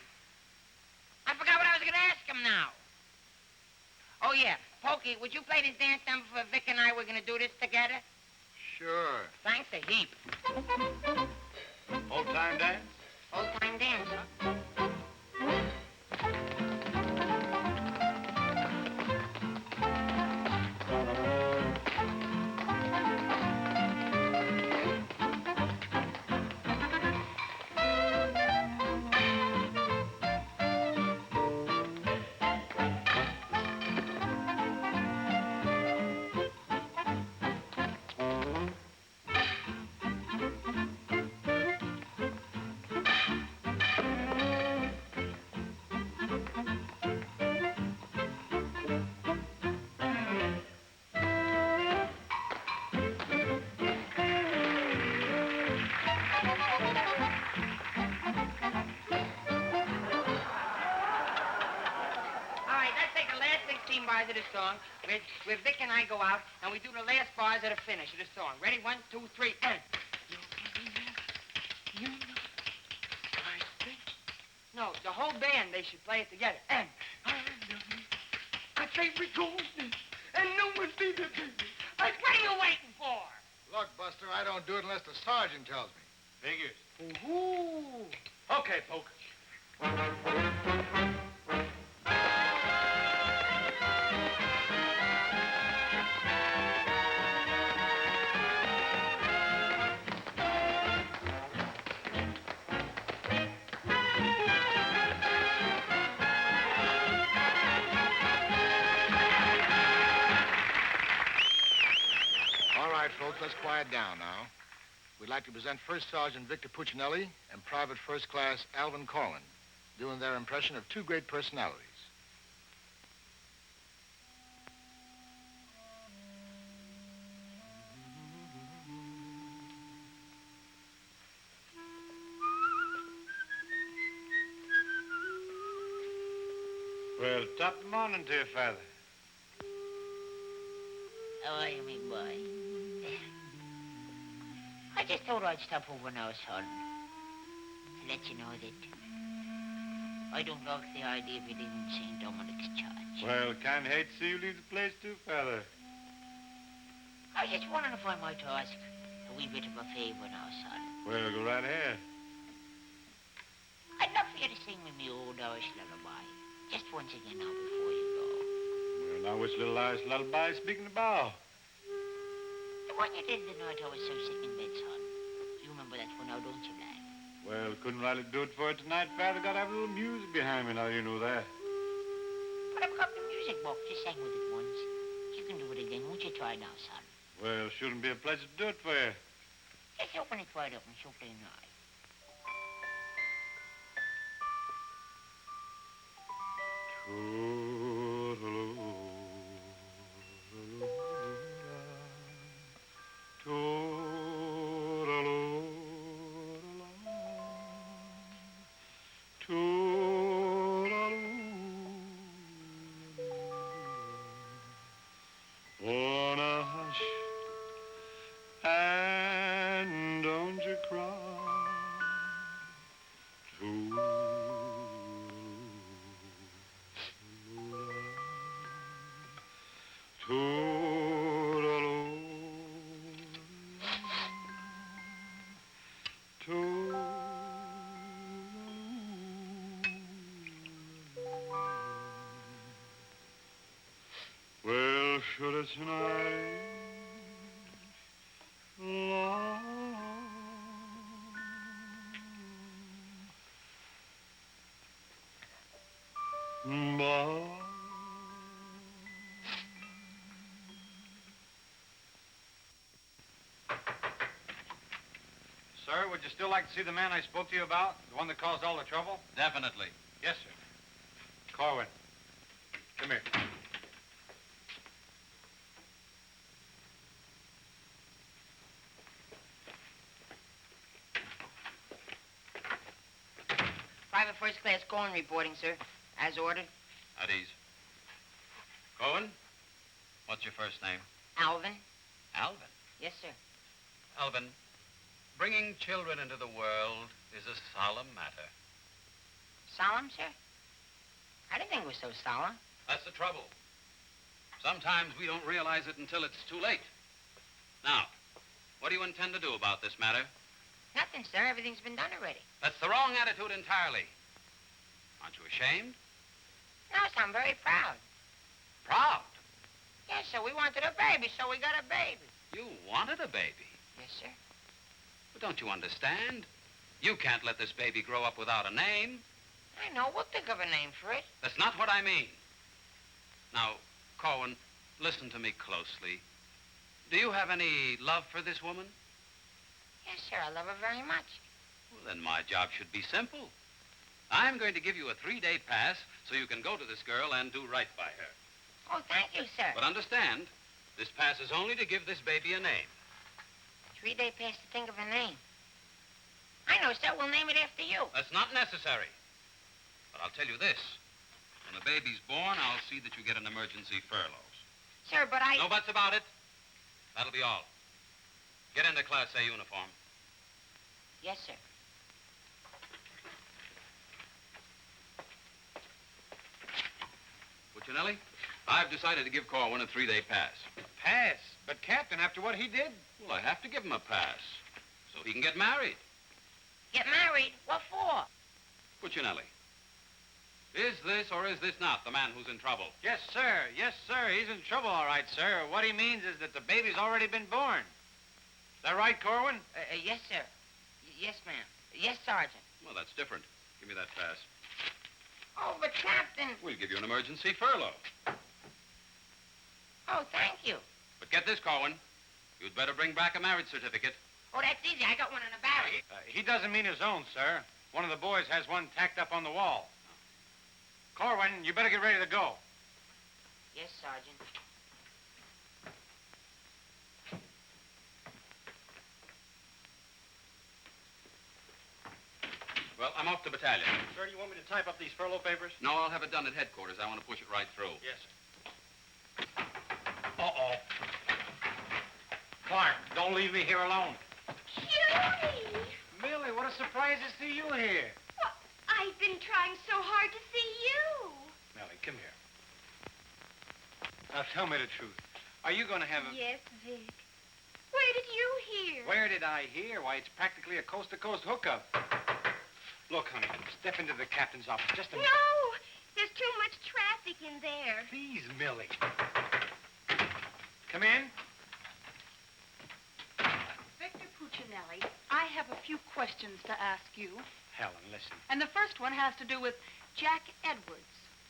[SPEAKER 4] I forgot what I was going to ask him now. Oh, yeah. Pokey, would you play this dance number for Vic and I? We're going to do this together?
[SPEAKER 5] Sure.
[SPEAKER 4] Thanks a heap.
[SPEAKER 6] Old-time dance?
[SPEAKER 4] Old-time dance, huh? Bars of the song, where Vic and I go out, and we do the last bars of the finish of the song. Ready? 1, 2, 3, and... No, the whole band, they should play it together. And... I say we go, and no one see the baby. What are you waiting for?
[SPEAKER 5] Look, Buster, I don't do it unless the sergeant tells me.
[SPEAKER 6] Figures.
[SPEAKER 4] Ooh.
[SPEAKER 6] Okay, Poker.
[SPEAKER 5] All right, folks, let's quiet down now. We'd like to present First Sergeant Vic Puccinelli and Private First Class Alvin Korwin, doing their impression of two great personalities.
[SPEAKER 6] Well, top of the morning to you, Father.
[SPEAKER 4] How are you, me boy? I just thought I'd stop over now, son, to let you know that I don't like the idea of you leaving St. Dominic's Church.
[SPEAKER 6] Well, kind of hate to see you leave the place, too, Father.
[SPEAKER 4] I was just wondering if I might ask a wee bit of a favor now, son.
[SPEAKER 6] Well, go right ahead.
[SPEAKER 4] Irish lullaby. Just once again now before you go.
[SPEAKER 12] Well, now which little Irish lullaby speaking about?
[SPEAKER 4] The one you did the night I was so sick in bed, son. You remember that one now, don't you, lad?
[SPEAKER 12] Well, couldn't rightly do it for it tonight, Father. Got to have a little music behind me now, you know that.
[SPEAKER 4] But I've got the music book. You sang with it once. You can do it again. Won't you try now, son?
[SPEAKER 12] Well, shouldn't be a pleasure to do it for you.
[SPEAKER 4] Just open it wide up and so plain eye.
[SPEAKER 12] Wanna hush and don't you cry. Well, should it tonight
[SPEAKER 6] Sir, would you still like to see the man I spoke to you about? The one that caused all the trouble?
[SPEAKER 8] Definitely.
[SPEAKER 6] Yes, sir. Korwin. Come here.
[SPEAKER 4] Private First Class Korwin reporting, sir. As ordered.
[SPEAKER 8] At ease. Korwin, what's your first name?
[SPEAKER 4] Alvin.
[SPEAKER 8] Alvin.
[SPEAKER 4] Yes, sir.
[SPEAKER 8] Alvin, bringing children into the world is a solemn matter.
[SPEAKER 4] Solemn, sir? I didn't think it was so solemn.
[SPEAKER 8] That's the trouble. Sometimes we don't realize it until it's too late. Now, what do you intend to do about this matter?
[SPEAKER 4] Nothing, sir. Everything's been done already.
[SPEAKER 8] That's the wrong attitude entirely. Aren't you ashamed?
[SPEAKER 4] No, sir, I'm very proud.
[SPEAKER 8] Proud?
[SPEAKER 4] Yes, sir. We wanted a baby, so we got a baby.
[SPEAKER 8] You wanted a baby.
[SPEAKER 4] Yes, sir.
[SPEAKER 8] But don't you understand? You can't let this baby grow up without a name.
[SPEAKER 4] I know. We'll think of a name for it.
[SPEAKER 8] That's not what I mean. Now, Korwin, listen to me closely. Do you have any love for this woman?
[SPEAKER 4] Yes, sir. I love her very much.
[SPEAKER 8] Well, then my job should be simple. I'm going to give you a 3-day pass so you can go to this girl and do right by her.
[SPEAKER 4] Oh, thank you, sir.
[SPEAKER 8] But understand, this pass is only to give this baby a name.
[SPEAKER 4] 3-day pass to think of a name. I know, sir. We'll name it after you.
[SPEAKER 8] That's not necessary. But I'll tell you this. When the baby's born, I'll see that you get an emergency furlough.
[SPEAKER 4] Sir, but I...
[SPEAKER 8] No buts about it. That'll be all. Get into Class A uniform.
[SPEAKER 4] Yes, sir.
[SPEAKER 8] Puccinelli, I've decided to give Korwin a 3-day pass.
[SPEAKER 6] Pass? But, Captain, after what he did?
[SPEAKER 8] Well, I have to give him a pass so he can get married.
[SPEAKER 4] Get married? What for?
[SPEAKER 8] Puccinelli, is this or is this not the man who's in trouble?
[SPEAKER 6] Yes, sir. Yes, sir. He's in trouble, all right, sir. What he means is that the baby's already been born. Is that right, Korwin?
[SPEAKER 4] Yes, sir. Yes, ma'am. Yes, Sergeant.
[SPEAKER 8] Well, that's different. Give me that pass.
[SPEAKER 4] Oh, but, Captain...
[SPEAKER 8] We'll give you an emergency furlough.
[SPEAKER 4] Oh, thank you.
[SPEAKER 8] But get this, Korwin. You'd better bring back a marriage certificate.
[SPEAKER 4] Oh, that's easy. I got one in the barrel.
[SPEAKER 6] He doesn't mean his own, sir. One of the boys has one tacked up on the wall. Korwin, you better get ready to go.
[SPEAKER 4] Yes, Sergeant.
[SPEAKER 8] Well, I'm off to battalion.
[SPEAKER 7] Sir, do you want me to type up these furlough papers?
[SPEAKER 8] No, I'll have it done at headquarters. I want to push it right through.
[SPEAKER 7] Yes, sir.
[SPEAKER 6] Uh-oh. Clark, don't leave me here alone.
[SPEAKER 10] Judy!
[SPEAKER 6] Millie, what a surprise to see you here.
[SPEAKER 10] Well, I've been trying so hard to see you.
[SPEAKER 6] Millie, come here. Now, tell me the truth. Are you going to have a...
[SPEAKER 10] Yes, Vic. Where did you hear?
[SPEAKER 6] Where did I hear? Why, it's practically a coast-to-coast hookup. Look, honey, step into the captain's office just a minute.
[SPEAKER 10] No! There's too much traffic in there.
[SPEAKER 6] Please, Millie. Come in.
[SPEAKER 11] Victor Puccinelli, I have a few questions to ask you.
[SPEAKER 6] Helen, listen.
[SPEAKER 11] And the first one has to do with Jack Edwards.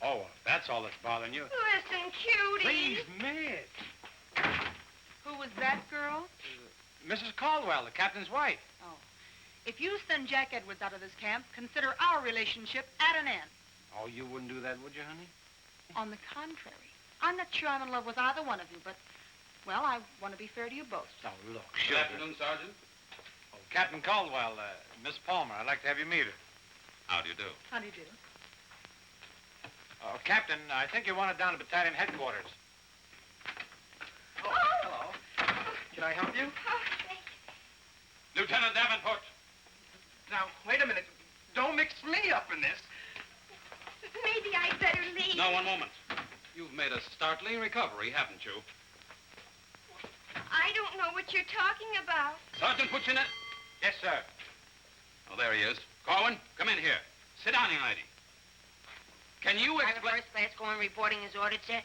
[SPEAKER 6] Oh, well, if that's all that's bothering you.
[SPEAKER 10] Listen, cutie.
[SPEAKER 6] Please, miss.
[SPEAKER 11] Who was that girl?
[SPEAKER 6] Mrs. Caldwell, the captain's wife.
[SPEAKER 11] Oh. If you send Jack Edwards out of this camp, consider our relationship at an end.
[SPEAKER 6] Oh, you wouldn't do that, would you, honey?
[SPEAKER 11] On the contrary. I'm not sure I'm in love with either one of you, but, well, I want to be fair to you both.
[SPEAKER 6] Oh, look,
[SPEAKER 8] Good
[SPEAKER 6] sugar.
[SPEAKER 8] afternoon, Sergeant.
[SPEAKER 6] Oh, Captain Caldwell, Miss Palmer, I'd like to have you meet her.
[SPEAKER 8] How do you do?
[SPEAKER 11] How do you do?
[SPEAKER 6] Captain, I think you're wanted down at battalion headquarters.
[SPEAKER 10] Oh!
[SPEAKER 14] Hello. Can I help you?
[SPEAKER 10] Oh, thank
[SPEAKER 8] Lieutenant Davenport.
[SPEAKER 14] Now, wait a minute. Don't mix me up in this.
[SPEAKER 10] you. Maybe I'd better leave.
[SPEAKER 8] No, one moment. You've made a startling recovery, haven't you?
[SPEAKER 10] I don't know what you're talking about.
[SPEAKER 8] Sergeant Puccinelli.
[SPEAKER 6] Yes, sir.
[SPEAKER 8] Oh, there he is. Corwin, come in here. Sit down, young lady. Can you
[SPEAKER 4] Private
[SPEAKER 8] explain...
[SPEAKER 4] First Class Corwin reporting is ordered, sir.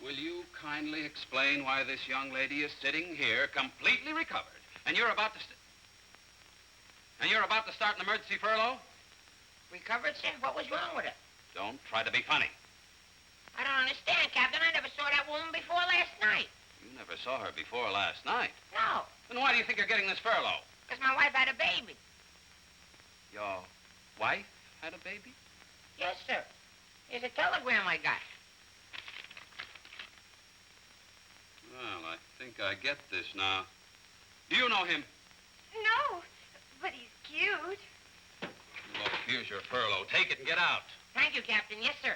[SPEAKER 8] Will you kindly explain why this young lady is sitting here completely recovered, and you're about to... start an emergency furlough?
[SPEAKER 4] Recovered, sir? What was wrong with her?
[SPEAKER 8] Don't try to be funny.
[SPEAKER 4] I don't understand, Captain. I never saw that woman before last night.
[SPEAKER 8] You never saw her before last night.
[SPEAKER 4] No,
[SPEAKER 8] Then why do you think you're getting this furlough?
[SPEAKER 4] because my wife had a baby.
[SPEAKER 8] Your wife had a baby?
[SPEAKER 4] Yes, sir. Here's a telegram I got.
[SPEAKER 8] Well, I think I get this now. Do you know him?
[SPEAKER 10] No, but he's cute.
[SPEAKER 8] Look, here's your furlough. Take it and get out.
[SPEAKER 4] Thank you, Captain. Yes, sir.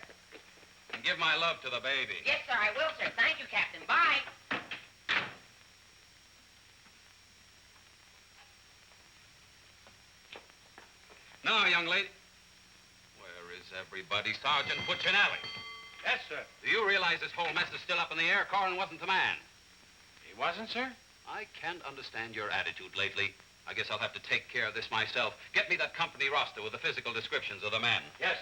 [SPEAKER 8] And give my love to the baby.
[SPEAKER 4] Yes, sir, I will, sir. Thank you, Captain. Bye.
[SPEAKER 8] Now, young lady. Where is everybody? Sergeant Puccinelli.
[SPEAKER 6] Yes, sir.
[SPEAKER 8] Do you realize this whole mess is still up in the air? Corwin wasn't the man.
[SPEAKER 6] He wasn't, sir?
[SPEAKER 8] I can't understand your attitude lately. I guess I'll have to take care of this myself. Get me that company roster with the physical descriptions of the men.
[SPEAKER 6] Yes.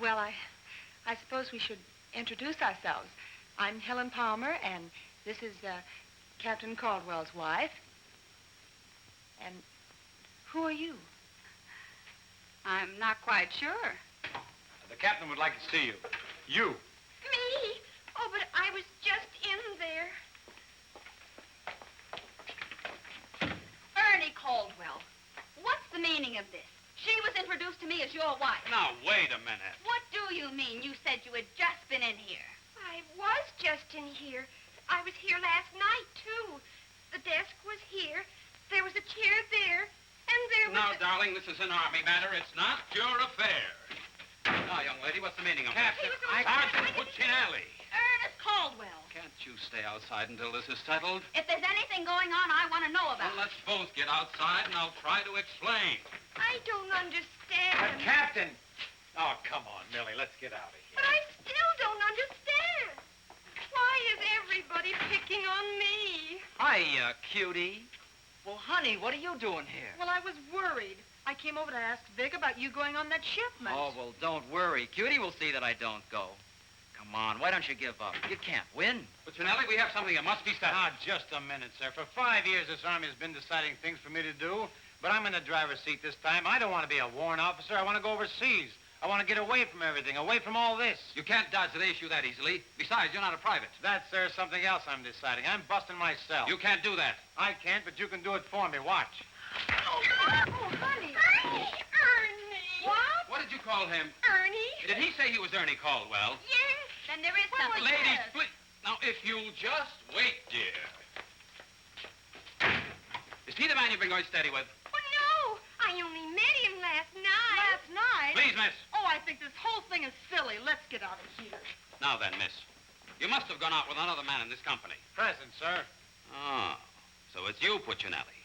[SPEAKER 11] Well, I suppose we should introduce ourselves. I'm Helen Palmer, and this is Captain Caldwell's wife. And who are you?
[SPEAKER 15] I'm not quite sure.
[SPEAKER 6] The captain would like to see you. You.
[SPEAKER 10] Me? Oh, but I was just in there.
[SPEAKER 11] Ernie Caldwell. What's the meaning of this? She was introduced to me as your wife.
[SPEAKER 8] Now, wait a minute.
[SPEAKER 11] What do you mean? You said you had just been in here.
[SPEAKER 10] I was just in here. I was here last night, too. The desk was here. There was a chair there. And there was
[SPEAKER 8] Now, darling, this is an army matter. It's not your affair. Now, young lady, what's the meaning of
[SPEAKER 6] Captain,
[SPEAKER 8] this?
[SPEAKER 10] I-
[SPEAKER 8] Sergeant Puccinelli.
[SPEAKER 11] Ernest Caldwell.
[SPEAKER 8] Can't you stay outside until this is settled?
[SPEAKER 11] If there's anything going on, I want to know about
[SPEAKER 8] Well, let's both get outside, and I'll try to explain.
[SPEAKER 10] I don't understand.
[SPEAKER 6] Captain! Oh, come on, Millie. Let's get out of here.
[SPEAKER 10] But I still don't understand. Why is everybody picking on me?
[SPEAKER 9] Hiya, cutie. Well, honey, what are you doing here?
[SPEAKER 11] Well, I was worried. I came over to ask Vic about you going on that shipment.
[SPEAKER 9] Oh, well, don't worry. Cutie will see that I don't go. Come on, why don't you give up? You can't win.
[SPEAKER 8] Puccinelli, we have something that must be settled.
[SPEAKER 6] Now, just a minute, sir. For 5 years, this Army has been deciding things for me to do, but I'm in the driver's seat this time. I don't want to be a warrant officer. I want to go overseas. I want to get away from everything, away from all this.
[SPEAKER 8] You can't dodge the issue that easily. Besides, you're not a private.
[SPEAKER 6] That's, sir, something else I'm deciding. I'm busting myself.
[SPEAKER 8] You can't do that.
[SPEAKER 6] I can't, but you can do it for me. Watch.
[SPEAKER 10] Oh, honey. Ernie.
[SPEAKER 11] What?
[SPEAKER 8] What did you call him?
[SPEAKER 10] Ernie?
[SPEAKER 8] Did he say he was Ernie Caldwell?
[SPEAKER 10] Yes.
[SPEAKER 11] Then there is something.
[SPEAKER 8] Ladies, please. Now, if you'll just wait, dear. Is he the man you've been going steady with?
[SPEAKER 10] Oh, no. I only met him last night.
[SPEAKER 11] Last night?
[SPEAKER 8] Please, miss.
[SPEAKER 11] Oh, I think this whole thing is silly. Let's get out of here.
[SPEAKER 8] Now then, miss. You must have gone out with another man in this company.
[SPEAKER 6] Present, sir.
[SPEAKER 8] Oh, so it's you, Puccinelli.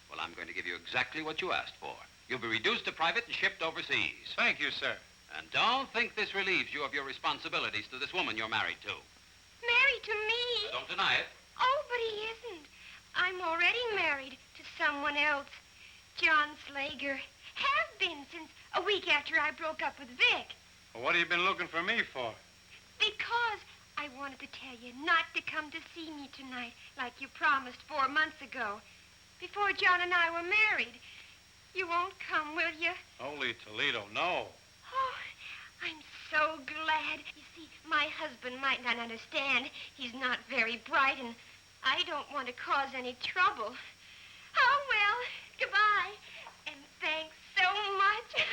[SPEAKER 8] Well, I'm going to give you exactly what you asked for. You'll be reduced to private and shipped overseas.
[SPEAKER 6] Thank you, sir.
[SPEAKER 8] And don't think this relieves you of your responsibilities to this woman you're married to.
[SPEAKER 10] Married to me?
[SPEAKER 8] Don't deny it.
[SPEAKER 10] Oh, but he isn't. I'm already married to someone else. John Slager. Have been since a week after I broke up with Vic.
[SPEAKER 6] Well, what have you been looking for me for?
[SPEAKER 10] Because I wanted to tell you not to come to see me tonight like you promised 4 months ago. Before John and I were married. You won't come, will you?
[SPEAKER 6] Holy Toledo, no.
[SPEAKER 10] Oh, I'm so glad. You see, my husband might not understand. He's not very bright, and I don't want to cause any trouble. Oh, well, goodbye. And thanks so much.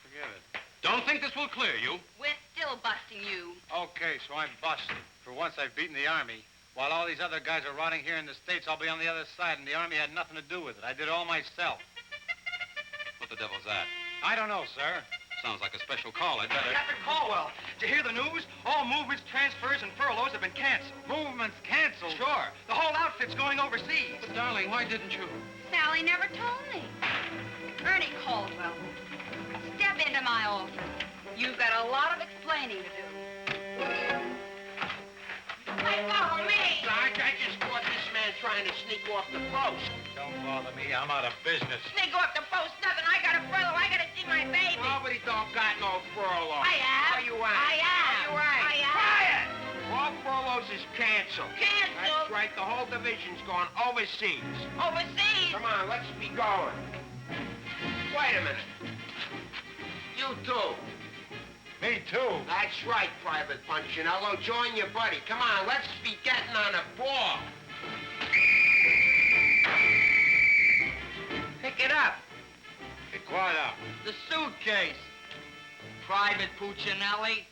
[SPEAKER 6] Forget it.
[SPEAKER 8] Don't think this will clear you.
[SPEAKER 15] We're still busting you.
[SPEAKER 6] Okay, so I'm busted. For once, I've beaten the Army. While all these other guys are rotting here in the States, I'll be on the other side, and the Army had nothing to do with it. I did it all myself.
[SPEAKER 8] What the devil's that?
[SPEAKER 6] I don't know, sir.
[SPEAKER 8] Sounds like a special call. I'd better...
[SPEAKER 14] Captain Caldwell, did you hear the news? All movements, transfers, and furloughs have been canceled.
[SPEAKER 6] Movements canceled?
[SPEAKER 14] Sure. The whole outfit's going overseas.
[SPEAKER 8] But, darling, why didn't you?
[SPEAKER 15] Sally never told me. Ernie Caldwell, step into my office. You've got a lot of explaining to do.
[SPEAKER 2] Hey, follow me! Sarge, I just caught this man trying to sneak off the post.
[SPEAKER 6] Don't bother me. I'm out of business.
[SPEAKER 2] Sneak off the post, nothing. I got a furlough. I gotta see my baby. Nobody don't got no furlough.
[SPEAKER 10] I have.
[SPEAKER 2] Oh, you ain't.
[SPEAKER 10] I am.
[SPEAKER 2] Oh, you ain't.
[SPEAKER 10] I am.
[SPEAKER 2] Quiet! All furloughs is canceled.
[SPEAKER 10] Canceled?
[SPEAKER 2] That's right. The whole division's gone overseas.
[SPEAKER 10] Overseas?
[SPEAKER 2] Come on, let's be going. Wait a minute. You too.
[SPEAKER 6] Me too.
[SPEAKER 2] That's right, Private Punchinello. Join your buddy. Come on, let's be getting on a ball. Pick it up.
[SPEAKER 6] Pick what up?
[SPEAKER 2] The suitcase.
[SPEAKER 9] Private Puccinelli.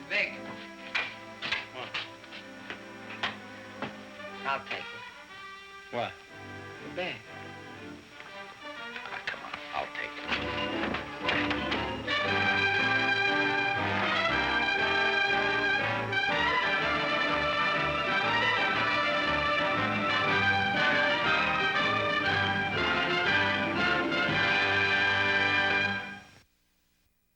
[SPEAKER 2] Vic.
[SPEAKER 6] What?
[SPEAKER 2] I'll take it.
[SPEAKER 6] What?
[SPEAKER 2] The bag. Come on, I'll take it.